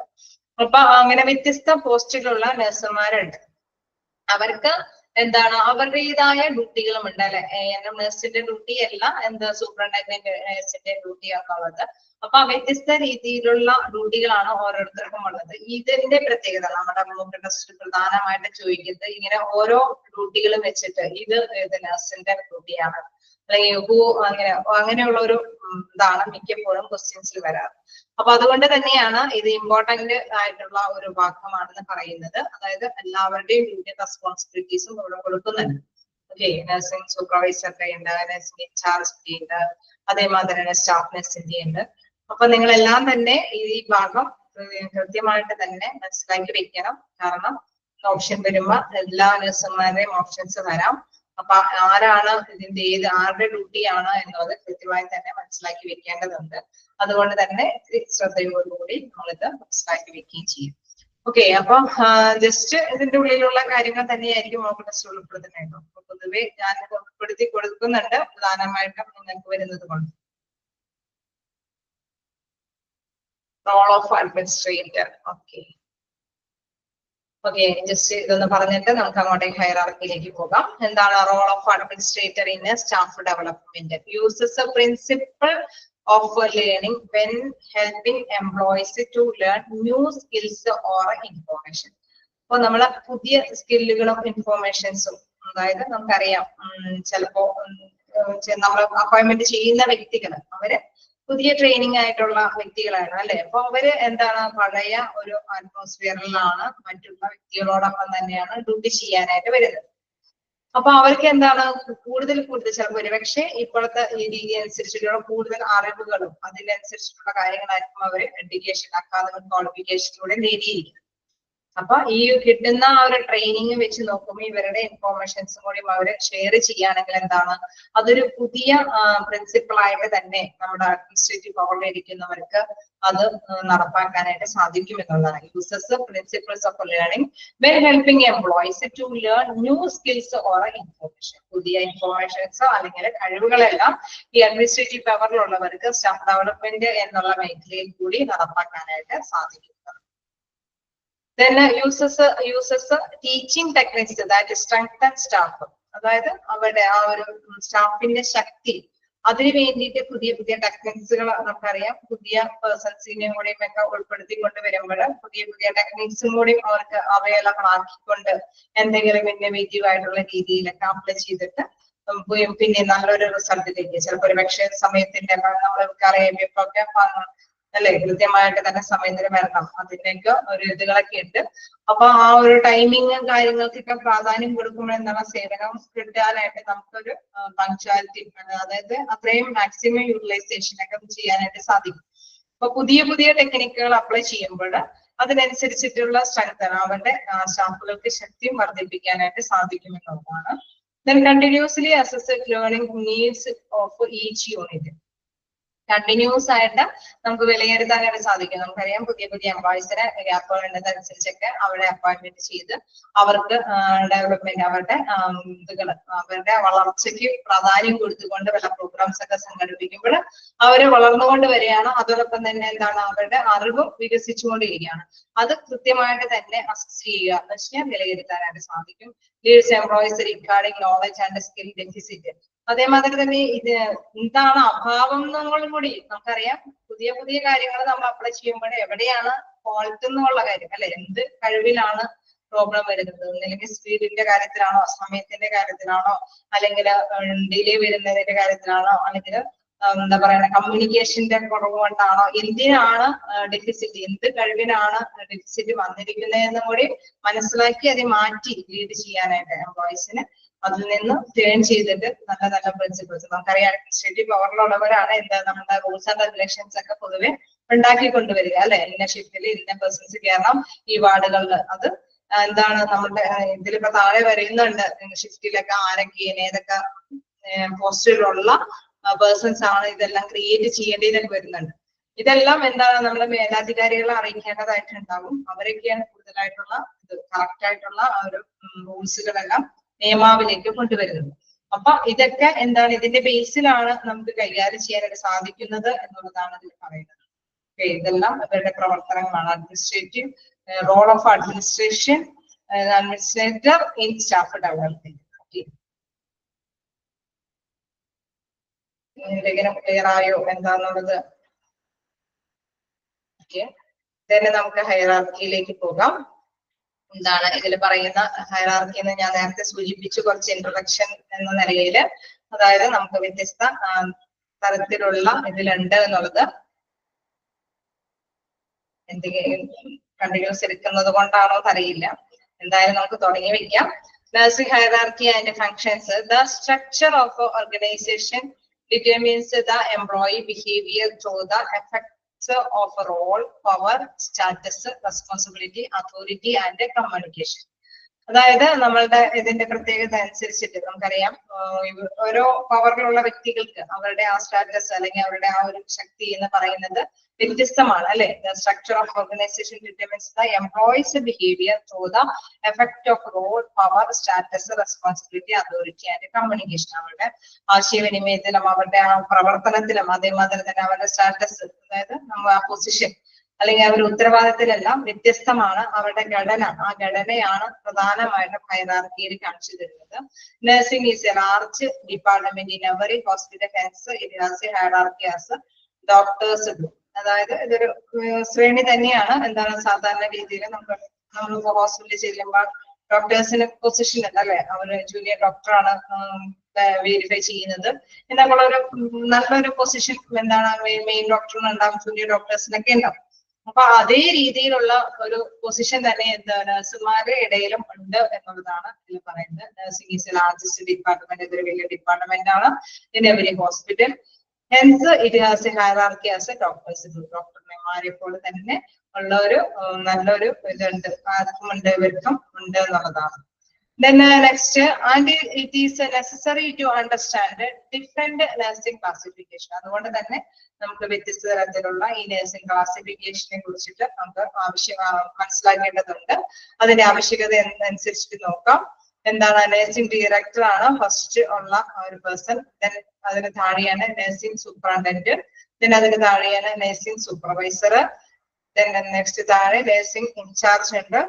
അപ്പൊ അങ്ങനെ വ്യത്യസ്ത പോസ്റ്റിലുള്ള നഴ്സുമാരുണ്ട്. അവർക്ക് എന്താണ് അവരുടേതായ ഡ്യൂട്ടികളും ഉണ്ട് അല്ലെ. ANM നഴ്സിന്റെ ഡ്യൂട്ടി അല്ല എന്താ സൂപ്രണ്ടന്റ് നഴ്സിന്റെ ഡ്യൂട്ടി എന്നുള്ളത്. അപ്പൊ വ്യത്യസ്ത രീതിയിലുള്ള ഡ്യൂട്ടികളാണ് ഓരോരുത്തർക്കും ഉള്ളത്. ഇതിന്റെ പ്രത്യേകത നമ്മുടെ മൂക്ക് ടെസ്റ്റ് പ്രധാനമായിട്ട് ചോദിക്കുന്നത് ഇങ്ങനെ ഓരോ ഡ്യൂട്ടികളും വെച്ചിട്ട് ഇത് നഴ്സിന്റെ ഡ്യൂട്ടിയാണ് അല്ലെങ്കിൽ അങ്ങനെയുള്ള ഒരു ഇതാണ് മിക്കപ്പോഴും ക്വസ്റ്റ്യൻസിൽ വരാറ്. അപ്പൊ അതുകൊണ്ട് തന്നെയാണ് ഇത് ഇമ്പോർട്ടന്റ് ആയിട്ടുള്ള ഒരു ഭാഗമാണെന്ന് പറയുന്നത്. അതായത് എല്ലാവരുടെയും ഡ്യൂട്ടി റെസ്പോൺസിബിലിറ്റീസും ഇവിടെ കൊടുക്കുന്നുണ്ട്. ഓക്കെ, നഴ്സിംഗ് സൂപ്പർവൈസറിന്റെ ഉണ്ട്, നഴ്സിംഗ് ഇൻചാർജിന്റെ ഉണ്ട്, അതേമാതിരി തന്നെ സ്റ്റാഫ് നഴ്സിന്റെ ഉണ്ട്. അപ്പൊ നിങ്ങളെല്ലാം തന്നെ ഈ ഭാഗം കൃത്യമായിട്ട് തന്നെ മനസ്സിലാക്കി വെക്കണം. കാരണം ഓപ്ഷൻ വരുമ്പോ എല്ലാ നഴ്സുമാരുടെയും ഓപ്ഷൻസ് വരാം. അപ്പൊ ആരാണ് ഇതിന്റെ ആരുടെ ഡ്യൂട്ടിയാണ് എന്നുള്ളത് കൃത്യമായി തന്നെ മനസ്സിലാക്കി വെക്കേണ്ടതുണ്ട്. അതുകൊണ്ട് തന്നെ ശ്രദ്ധയോടുകൂടി നമ്മളിത് മനസ്സിലാക്കി വെക്കുകയും ചെയ്യും. ഓക്കെ, അപ്പൊ ജസ്റ്റ് ഇതിന്റെ ഉള്ളിലുള്ള കാര്യങ്ങൾ തന്നെയായിരിക്കും മോക്ക് ടെസ്റ്റ് ഉൾപ്പെടുത്തുന്നത്. അപ്പൊ പൊതുവെ ഞാൻ ഉൾപ്പെടുത്തി കൊടുക്കുന്നുണ്ട്, പ്രധാനമായിട്ടും നിങ്ങൾക്ക് വരുന്നത് കൊണ്ട്. Role of administrator. Okay, just ഇതൊന്ന് പറഞ്ഞിട്ട് നമുക്ക് അങ്ങോട്ടേക്ക് ഹൈറാർക്കിയിലേക്ക് പോകാം. എന്താണ് role of administrator in staff development? Uses a principle of learning when helping employees to learn new skills or information. അപ്പൊ നമ്മളെ പുതിയ സ്കില്ലുകളും ഇൻഫോർമേഷൻസും, അതായത് നമുക്കറിയാം ചിലപ്പോ നമ്മൾ അപ്പോയിന്റ്മെന്റ് ചെയ്യുന്ന വ്യക്തികൾ അവര് പുതിയ ട്രെയിനിങ് ആയിട്ടുള്ള വ്യക്തികളാണ് അല്ലെ. അപ്പൊ അവര് എന്താണ് പഴയ ഒരു അറ്റ്മോസ്ഫിയറിലാണ് മറ്റുള്ള വ്യക്തികളോടൊപ്പം തന്നെയാണ് ഡ്യൂട്ടി ചെയ്യാനായിട്ട് വരുന്നത്. അപ്പൊ അവർക്ക് എന്താണ് കൂടുതൽ ചിലപ്പോൾ ഒരുപക്ഷെ ഇപ്പോഴത്തെ രീതി അനുസരിച്ചിട്ടുള്ള കൂടുതൽ അറിവുകളും അതിനനുസരിച്ചിട്ടുള്ള കാര്യങ്ങളായിരിക്കും അവർ എഡ്യൂക്കേഷൻ അക്കാദമിക് ക്വാളിഫിക്കേഷനിലൂടെ നേടിയിരിക്കുന്നത്. അപ്പൊ ഈ കിട്ടുന്ന ആ ഒരു ട്രെയിനിങ് വെച്ച് നോക്കുമ്പോൾ ഇവരുടെ ഇൻഫോർമേഷൻസും കൂടി അവര് ഷെയർ ചെയ്യുകയാണെങ്കിൽ എന്താണ് അതൊരു പുതിയ പ്രിൻസിപ്പിൾ ആയിട്ട് തന്നെ നമ്മുടെ അഡ്മിനിസ്ട്രേറ്റീവ് പവറിൽ ഇരിക്കുന്നവർക്ക് അത് നടപ്പാക്കാനായിട്ട് സാധിക്കും എന്നുള്ളതാണ്. Uses principles of learning when helping employees to learn new skills or information. പുതിയ ഇൻഫോർമേഷൻസോ അല്ലെങ്കിൽ കഴിവുകളെല്ലാം ഈ അഡ്മിനിസ്ട്രേറ്റീവ് പവറിലുള്ളവർക്ക് സ്റ്റാഫ് ഡെവലപ്മെന്റ് എന്നുള്ള മേഖലയിൽ കൂടി നടപ്പാക്കാനായിട്ട് സാധിക്കും. Then uses teaching techniques that strengthen staff. അതായത് അവരുടെ ആ ഒരു സ്റ്റാഫിന്റെ ശക്തി അതിനു വേണ്ടിയിട്ട് പുതിയ പുതിയ ടെക്നിക്സുകൾ നമുക്കറിയാം. പുതിയ പേഴ്സൺസിനെയും കൂടെയും ഒക്കെ ഉൾപ്പെടുത്തിക്കൊണ്ട് വരുമ്പോൾ പുതിയ പുതിയ ടെക്നിക്സും കൂടി അവർക്ക് അവൈലബിൾ ആക്കിക്കൊണ്ട് എന്തെങ്കിലും ഇന്നോവേറ്റീവ് ആയിട്ടുള്ള രീതിയിലൊക്കെ അപ്ലൈ ചെയ്തിട്ട് പിന്നെ നല്ലൊരു റിസൾട്ടിലേക്ക് ചിലപ്പോൾ ഒരു പക്ഷേ സമയത്തിന്റെ നമ്മൾക്കറിയാം ഇപ്പൊ ഒക്കെ അല്ലെ കൃത്യമായിട്ട് തന്നെ സമയത്തിന് വരണം, അതിന്റെയൊക്കെ ഒരു ഇതുകളൊക്കെ ഉണ്ട്. അപ്പൊ ആ ഒരു ടൈമിങ്ങും കാര്യങ്ങൾക്കൊക്കെ പ്രാധാന്യം കൊടുക്കുമ്പോൾ എന്താണ് സേവനം കിട്ടാനായിട്ട് നമുക്കൊരു പങ്ക്ച്വാലിറ്റി, അതായത് അത്രയും മാക്സിമം യൂട്ടിലൈസേഷൻ ഒക്കെ ചെയ്യാനായിട്ട് സാധിക്കും. അപ്പൊ പുതിയ പുതിയ ടെക്നിക്കുകൾ അപ്ലൈ ചെയ്യുമ്പോൾ അതിനനുസരിച്ചിട്ടുള്ള സ്ട്രെങ്ത് അവരുടെ സ്റ്റാഫുകൾക്ക് ശക്തിയും വർദ്ധിപ്പിക്കാനായിട്ട് സാധിക്കുമെന്നുള്ളതാണ്. Then continuously assess learning needs of each unit. Continuous ആയിട്ട് നമുക്ക് വിലയിരുത്താനായിട്ട് സാധിക്കും. നമുക്കറിയാം പുതിയ പുതിയ എംപ്ലോയീസിനെ ഗ്യാപ്പുകൾ ഉണ്ടെന്നനുസരിച്ചൊക്കെ അവരെ അപ്പോയിന്റ്മെന്റ് ചെയ്ത് അവർക്ക് ഡെവലപ്മെന്റ് അവരുടെ ഇതുകൾ അവരുടെ വളർച്ചയ്ക്ക് പ്രാധാന്യം കൊടുത്തുകൊണ്ട് വല്ല പ്രോഗ്രാംസ് ഒക്കെ സംഘടിപ്പിക്കുമ്പോൾ അവര് വളർന്നുകൊണ്ട് വരികയാണ്. അതോടൊപ്പം തന്നെ എന്താണ് അവരുടെ അറിവും വികസിച്ചുകൊണ്ടിരിക്കുകയാണ്. അത് കൃത്യമായിട്ട് തന്നെ അസസ് ചെയ്യുക എന്ന് വെച്ചാൽ വിലയിരുത്താനായിട്ട് സാധിക്കും. Leads employees regarding knowledge and skill deficit. അതേമാതിരി തന്നെ ഇത് എന്താണ് അഭാവം എന്നുള്ളതും കൂടി നമുക്കറിയാം. പുതിയ പുതിയ കാര്യങ്ങൾ നമ്മൾ അപ്ലൈ ചെയ്യുമ്പോൾ എവിടെയാണ് ഫോൾട്ട് എന്നുള്ള കാര്യം അല്ലെ, എന്ത് കഴിവിലാണ് പ്രോബ്ലം വരുന്നത്, ഒന്നില്ലെങ്കിൽ സ്പീഡിന്റെ കാര്യത്തിലാണോ, സമയത്തിന്റെ കാര്യത്തിലാണോ, അല്ലെങ്കിൽ ഡിലേ വരുന്നതിന്റെ കാര്യത്തിലാണോ, അല്ലെങ്കിൽ എന്താ പറയുക കമ്മ്യൂണിക്കേഷന്റെ കുറവ് കൊണ്ടാണോ, എന്തിനാണ് ഡെഫിസിറ്റ്, എന്ത് കഴിവിനാണ് ഡെഫിസിറ്റ് വന്നിരിക്കുന്നതെന്നും കൂടി മനസ്സിലാക്കി അത് മാറ്റി ലീഡ് ചെയ്യാനായിട്ട് എംപ്ലോയീസിന് അതിൽ നിന്ന് ടേൺ ചെയ്തിട്ട് നല്ല നല്ല പ്രിൻസിപ്പിൾസ് നമുക്കറിയാം. അഡ്മിനിസ്ട്രേറ്റീവ് പവറിലുള്ളവരാണ് എന്താ നമ്മുടെ റൂൾസ് ആൻഡ് റെഗുലേഷൻസ് ഒക്കെ പൊതുവെ ഉണ്ടാക്കി കൊണ്ടുവരിക അല്ലെ. ഇന്ന ഷിഫ്റ്റിൽ ഇന്ന പേഴ്സൺസ് കയറണം ഈ വാർഡുകളിൽ. അത് എന്താണ് നമ്മുടെ ഇതിലിപ്പോ താഴെ വരുന്നുണ്ട് ഷിഫ്റ്റിലൊക്കെ ആരൊക്കെ ഏതൊക്കെ പോസ്റ്റിലുള്ള പേഴ്സൺസ് ആണ് ഇതെല്ലാം ക്രിയേറ്റ് ചെയ്യേണ്ടതൊക്കെ വരുന്നുണ്ട്. ഇതെല്ലാം എന്താണ് നമ്മുടെ മേലധികാരികളെ അറിയിക്കേണ്ടതായിട്ടുണ്ടാകും. അവരൊക്കെയാണ് കൂടുതലായിട്ടുള്ള ഇത് കറക്റ്റ് ആയിട്ടുള്ള ആ ഒരു റൂൾസുകളെല്ലാം നിയമാവിലേക്ക് കൊണ്ടുവരുന്നത്. അപ്പൊ ഇതൊക്കെ എന്താണ് ഇതിന്റെ ബേസിലാണ് നമുക്ക് കൈകാര്യം ചെയ്യാനായിട്ട് സാധിക്കുന്നത് എന്നുള്ളതാണ് ഇതിൽ പറയുന്നത്. ഇതെല്ലാം ഇവരുടെ പ്രവർത്തനങ്ങളാണ്. Administrative role of administration administrator in staff development. എന്തെങ്കിലും ക്ലിയർ ആയോ എന്താന്നുള്ളത്? തന്നെ നമുക്ക് ഹൈറാർക്കിയിലേക്ക് പോകാം. എന്താണ് ഇതിൽ പറയുന്ന ഹൈറാർക്കി എന്ന് ഞാൻ നേരത്തെ സൂചിപ്പിച്ചു കുറച്ച് ഇൻട്രൊഡക്ഷൻ എന്ന നിലയിൽ. അതായത് നമുക്ക് വ്യത്യസ്ത തരത്തിലുള്ള ഇതിലുണ്ട് എന്നുള്ളത് എന്തെങ്കിലും കണ്ടിന്യൂസ് എടുക്കുന്നത് കൊണ്ടാണോ അറിയില്ല. എന്തായാലും നമുക്ക് തുടങ്ങി വെക്കാം. Nursing hierarchy and functions. The structure of organization determines the employee behavior through the effects of role, power, status, responsibility, authority and communication. അതായത് നമ്മളുടെ ഇതിന്റെ പ്രത്യേകത അനുസരിച്ചിട്ട് നമുക്കറിയാം ഓരോ പവറിലുള്ള വ്യക്തികൾക്ക് അവരുടെ ആ സ്റ്റാറ്റസ് അല്ലെങ്കിൽ അവരുടെ ആ ഒരു ശക്തി എന്ന് പറയുന്നത് വ്യത്യസ്തമാണ് അല്ലെ. Structure of organisation determines the employees behaviour through the effect of role, power, status, responsibility, authority and communication. അവരുടെ ആശയവിനിമയത്തിലും അവരുടെ ആ പ്രവർത്തനത്തിലും അതേമാതിരി തന്നെ അവരുടെ സ്റ്റാറ്റസ്, അതായത് നമ്മൾ ആ പൊസിഷൻ അല്ലെങ്കിൽ അവരുടെ ഉത്തരവാദിത്തത്തിലെല്ലാം വ്യത്യസ്തമാണ്. അവരുടെ ഘടന, ആ ഘടനയാണ് പ്രധാനമായിട്ടും ഹൈറാർക്കിയിൽ കാണിച്ചു തരുന്നത്. Nursing is A large department in every hospital. Hence it has A hierarchy as doctors do. അതായത് ഇതൊരു ശ്രേണി തന്നെയാണ്. എന്താണ് സാധാരണ രീതിയിൽ നമ്മളിപ്പോ ഹോസ്പിറ്റലിൽ ചെല്ലുമ്പോൾ ഡോക്ടേഴ്സിന് പൊസിഷൻ ഉണ്ട് അല്ലെ. അവര് ജൂനിയർ ഡോക്ടറാണ് വെരിഫൈ ചെയ്യുന്നത് എന്നുള്ള ഒരു നല്ലൊരു പൊസിഷൻ എന്താണ് മെയിൻ ഡോക്ടറിനുണ്ടാവും, ജൂനിയർ ഡോക്ടേഴ്സിനൊക്കെ ഉണ്ടാവും. അപ്പൊ അതേ രീതിയിലുള്ള ഒരു പൊസിഷൻ തന്നെ എന്താ നഴ്സുമാരുടെ ഇടയിലും ഉണ്ട് എന്നുള്ളതാണ് ഇതിൽ പറയുന്നത്. Nursing is largest department. ഇതൊരു വലിയ ഡിപ്പാർട്ട്മെന്റ് ആണ് in every hospital. Hence it has A hierarchy as A doctors. ഡോക്ടർമാരെ പോലെ തന്നെ ഉള്ള ഒരു നല്ലൊരു ഇതുണ്ട്, ആർക്കും ഉണ്ട്, ഇവർക്കും ഉണ്ട് എന്നുള്ളതാണ്. Then next, and it is necessary to understand different nursing classification. അതുകൊണ്ട് തന്നെ നമുക്ക് വ്യത്യസ്ത തരത്തിലുള്ള ഈ നഴ്സിംഗ് ക്ലാസിഫിക്കേഷനെ കുറിച്ചിട്ട് നമുക്ക് മനസ്സിലാക്കേണ്ടതുണ്ട്. അതിന്റെ ആവശ്യകത അനുസരിച്ചിട്ട് നോക്കാം. എന്താണ് നഴ്സിംഗ് ഡയറക്ടർ ആണ് ഫസ്റ്റ് ഉള്ള ഒരു പേഴ്സൺ. ദെൻ അതിന് താഴെയാണ് നഴ്സിംഗ് സൂപ്രണ്ടന്റ്. ദെൻ അതിന് താഴെയാണ് നഴ്സിംഗ് സൂപ്പർവൈസർ. then next താഴെ നഴ്സിംഗ് ഇൻചാർജ് ഉണ്ട്,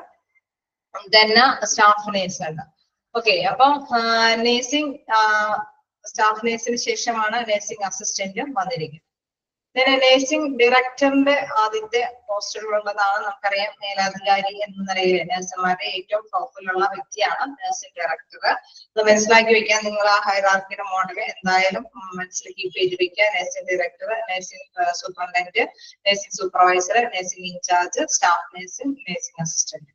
then സ്റ്റാഫ് നേഴ്സ് ഉണ്ട്. ഓക്കെ, അപ്പം നഴ്സിംഗ് സ്റ്റാഫ് നേഴ്സിന് ശേഷമാണ് നഴ്സിംഗ് അസിസ്റ്റന്റും വന്നിരിക്കുന്നത്. നഴ്സിംഗ് ഡയറക്ടറിന്റെ ആദ്യത്തെ പോസ്റ്റുകളുള്ളതാണ്. നമുക്കറിയാം, മേലധികാരി എന്ന നിലയിൽ നഴ്സുമാരുടെ ഏറ്റവും ടോപ്പിലുള്ള വ്യക്തിയാണ് നഴ്സിംഗ് ഡയറക്ടർ. അത് മനസ്സിലാക്കി വെക്കാൻ നിങ്ങൾ ആ ഹൈറാർക്കിയുടെ മോഡൽ എന്തായാലും മനസ്സിൽ കീപ്പ് ചെയ്ത് വെക്കുക. Nursing director, nursing superintendent, nursing supervisor, nursing incharge, staff nursing, nursing assistant.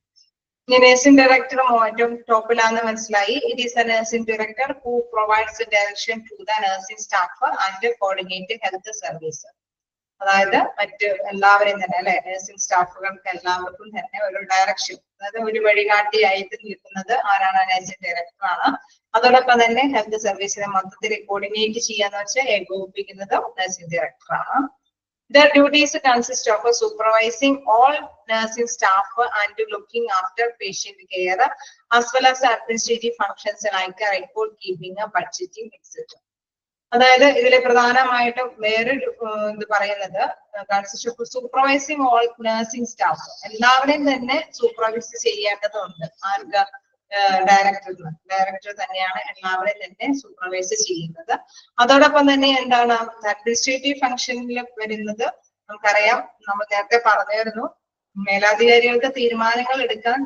Nursing director ഏറ്റവും ടോപ്പിലാന്ന് മനസ്സിലായി. It is a nursing director who provides direction to the nursing staff and coordinate health service. അതായത് മറ്റ് എല്ലാവരെയും തന്നെ അല്ലെ, നഴ്സിംഗ് സ്റ്റാഫുകൾക്ക് എല്ലാവർക്കും തന്നെ ഒരു ഡയറക്ഷൻ, അതായത് ഒരു വഴികാട്ടിയായിട്ട് നിൽക്കുന്നത് ആരാണ്? നഴ്സിംഗ് ഡയറക്ടർ ആണ്. അതോടൊപ്പം തന്നെ ഹെൽത്ത് സർവീസിനെ മൊത്തത്തിൽ കോർഡിനേറ്റ് ചെയ്യാന്ന് വെച്ചാൽ ഏകോപിപ്പിക്കുന്നത് നഴ്സിംഗ് ഡയറക്ടർ ആണ്. Their duties consist of supervising all nursing staff and looking after patient care, as well as administrative functions like record keeping, budgeting, etc. അതായത് ഇതിലെ പ്രധാനമായിട്ടും വേറൊരു ഇത് പറയുന്നത് consist of supervising all nursing staff. എല്ലാവരെയും തന്നെ സൂപ്പർവൈസ് ചെയ്യേണ്ടതുണ്ട്. ആർക്ക്? ഡയറക്ടർ തന്നെയാണ് എല്ലാവരെയും തന്നെ സൂപ്പർവൈസ് ചെയ്യുന്നത്. അതോടൊപ്പം തന്നെ എന്താണ് അഡ്മിനിസ്ട്രേറ്റീവ് ഫംഗ്ഷനിൽ വരുന്നത്? നമുക്കറിയാം, നമ്മൾ നേരത്തെ പറഞ്ഞിരുന്നു, മേലധികാരികൾക്ക് തീരുമാനങ്ങൾ എടുക്കാൻ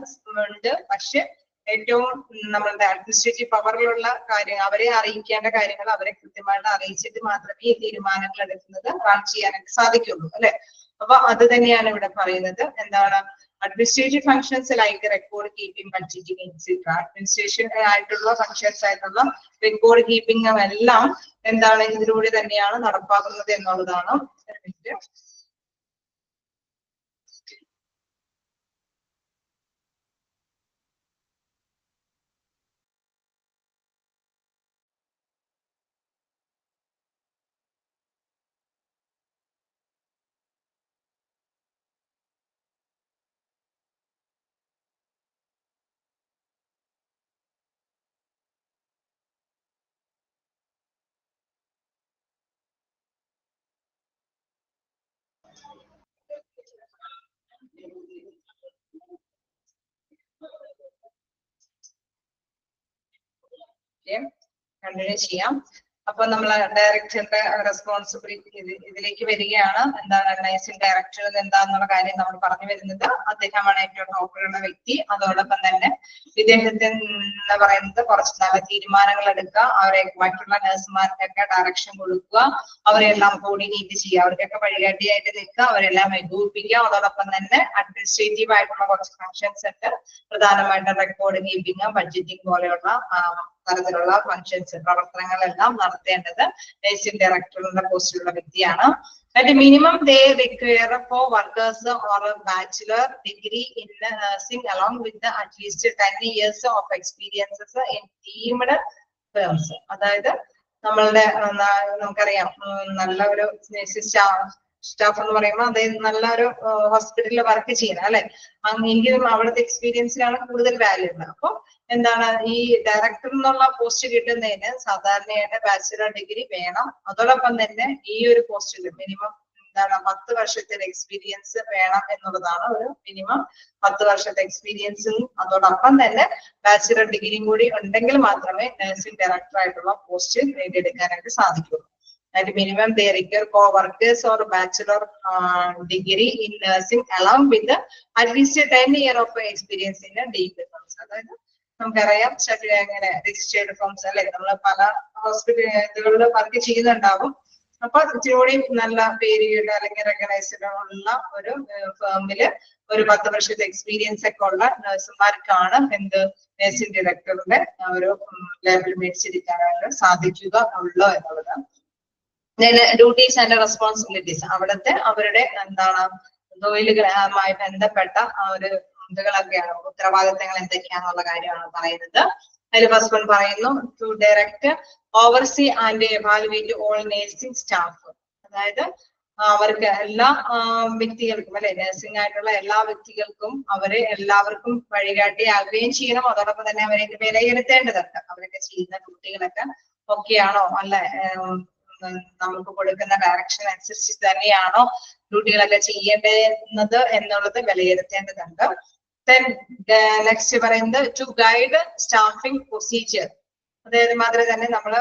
ഉണ്ട്, പക്ഷെ ഏറ്റവും നമ്മളുടെ അഡ്മിനിസ്ട്രേറ്റീവ് പവറിലുള്ള കാര്യം, അവരെ അറിയിക്കേണ്ട കാര്യങ്ങൾ അവരെ കൃത്യമായിട്ട് അറിയിച്ചിട്ട് മാത്രമേ ഈ തീരുമാനങ്ങൾ എടുക്കുന്നത് റൺ ചെയ്യാനായിട്ട് സാധിക്കുള്ളൂ അല്ലെ. അപ്പൊ അത് തന്നെയാണ് ഇവിടെ പറയുന്നത്. എന്താണ്? Administrative functions like record keeping, budgeting, etcetera. Administration ആയിട്ടുള്ള ഫംഗ്ഷൻസ് ആയിട്ടുള്ള റെക്കോർഡ് കീപ്പിംഗും എല്ലാം എന്താണ് ഇതിലൂടെ തന്നെയാണ് നടപ്പാക്കുന്നത് എന്നുള്ളതാണ്. കണ്ടിന്യൂ ചെയ്യാം. അപ്പൊ നമ്മൾ ഡയറക്ടറുടെ റെസ്പോൺസിബിലിറ്റി ഇതിലേക്ക് വരികയാണ്. എന്താണ് നഴ്സിംഗ് ഡയറക്ടർ എന്താന്നുള്ള കാര്യം നമ്മൾ പറഞ്ഞു വരുന്നത്. അദ്ദേഹമാണ് ഏറ്റവും ടോപ്പിലുള്ള വ്യക്തി. അതോടൊപ്പം തന്നെ ഇദ്ദേഹത്തിന് എന്ന് പറയുന്നത് കുറച്ച് നല്ല തീരുമാനങ്ങൾ എടുക്കുക, അവരെ മറ്റുള്ള നഴ്സുമാർക്കൊക്കെ ഡയറക്ഷൻ കൊടുക്കുക, അവരെല്ലാം കോർഡിനേറ്റ് ചെയ്യുക, അവർക്കൊക്കെ വഴികാട്ടിയായിട്ട് നിൽക്കുക, അവരെല്ലാം ഏകോപിപ്പിക്കുക. അതോടൊപ്പം തന്നെ അഡ്മിനിസ്ട്രേറ്റീവ് ആയിട്ടുള്ള കുറച്ച് ഫംഗ്ഷൻസ് ഉണ്ട്, പ്രധാനമായിട്ടും റെക്കോർഡ് കീപ്പിംഗ്, ബഡ്ജറ്റിംഗ് പോലെയുള്ള തരത്തിലുള്ള ഫംഗ്ഷൻസ്, പ്രവർത്തനങ്ങളെല്ലാം നടത്തേണ്ടത് നഴ്സിംഗ് ഡയറക്ടറിന്റെ പോസ്റ്റിലുള്ള വ്യക്തിയാണ്. At minimum, they require for workers or a bachelor degree in nursing along with the at least 10 years of experiences in deemed firms. അതായത് നമ്മളുടെ നമുക്കറിയാം, നല്ല ഒരു സ്റ്റാഫ് എന്ന് പറയുമ്പോൾ അത് നല്ലൊരു ഹോസ്പിറ്റലിൽ വർക്ക് ചെയ്യണം അല്ലെ. എങ്കിലും അവിടുത്തെ എക്സ്പീരിയൻസിനാണ് കൂടുതൽ വാല്യൂ ഉള്ളത്. അപ്പൊ എന്താണ് ഈ ഡയറക്ടർ എന്നുള്ള പോസ്റ്റ് കിട്ടുന്നതിന് സാധാരണയായിട്ട് ബാച്ചിലർ ഡിഗ്രി വേണം. അതോടൊപ്പം തന്നെ ഈ ഒരു പോസ്റ്റിൽ മിനിമം എന്താണ് 10 വർഷത്തെ എക്സ്പീരിയൻസ് വേണം എന്നുള്ളതാണ്. ഒരു മിനിമം 10 വർഷത്തെ എക്സ്പീരിയൻസും അതോടൊപ്പം തന്നെ ബാച്ചിലർ ഡിഗ്രിയും കൂടി ഉണ്ടെങ്കിൽ മാത്രമേ നഴ്സിംഗ് ഡയറക്ടർ ആയിട്ടുള്ള പോസ്റ്റ് നേടിയെടുക്കാനായിട്ട് സാധിക്കുള്ളൂ. At minimum, they require co-workers or bachelor degree in nursing along with at least 10 years of experience in a deemed firms. അതായത് നമുക്കറിയാം എങ്ങനെ രജിസ്റ്റേർഡ് ഫേംസ് അല്ലെ, നമ്മൾ പല ഹോസ്പിറ്റലുകളിൽ വർക്ക് ചെയ്യുന്നുണ്ടാവും. അപ്പൊ ഇച്ചിരി നല്ല പേരുകളുടെ അല്ലെങ്കിൽ റെക്കഗ്നൈസ്ഡ് ഉള്ള ഒരു ഫേമില് ഒരു 10 വർഷത്തെ എക്സ്പീരിയൻസ് ഒക്കെ ഉള്ള നഴ്സുമാർക്കാണ് എന്ത് നഴ്സിംഗ് ഡയറക്ടറുടെ ഒരു ലേബൽ മേടിച്ചിരിക്കാനായിട്ട് സാധിക്കുക ഉള്ളൂ എന്നുള്ളത്. ഡ്യൂട്ടീസ് ആൻഡ് റെസ്പോൺസിബിലിറ്റീസ്, അവിടുത്തെ അവരുടെ എന്താണ് തൊഴിലുകളുമായി ബന്ധപ്പെട്ട ഒരു ഇതുകളൊക്കെയാണ്, ഉത്തരവാദിത്തങ്ങൾ എന്തൊക്കെയാണെന്നുള്ള കാര്യമാണ് പറയുന്നത്. അതിൽ ഫസ്റ്റ് വൺ പറയുന്നു to direct oversee and evaluate all nursing staff. അതായത് അവർക്ക് എല്ലാ വ്യക്തികൾക്കും അല്ലെ, നഴ്സിംഗ് ആയിട്ടുള്ള എല്ലാ വ്യക്തികൾക്കും അവരെ എല്ലാവർക്കും വഴികാട്ടിയാകുകയും ചെയ്യണം. അതോടൊപ്പം തന്നെ അവരെ വിലയിരുത്തേണ്ടതുണ്ട്. അവരൊക്കെ ചെയ്യുന്ന ഡ്യൂട്ടികളൊക്കെ ഓക്കെയാണോ അല്ലെ, നമുക്ക് കൊടുക്കുന്ന ഡയറക്ഷൻ അനുസരിച്ച് തന്നെയാണോ ഡ്യൂട്ടികളൊക്കെ ചെയ്യേണ്ടത് എന്നുള്ളത് വിലയിരുത്തേണ്ടതുണ്ട്. ദെൻ നെക്സ്റ്റ് പറയുന്നത് ടു ഗൈഡ് സ്റ്റാഫിംഗ് പ്രൊസീജിയർ. അതായത് മാത്രമേ തന്നെ നമ്മൾ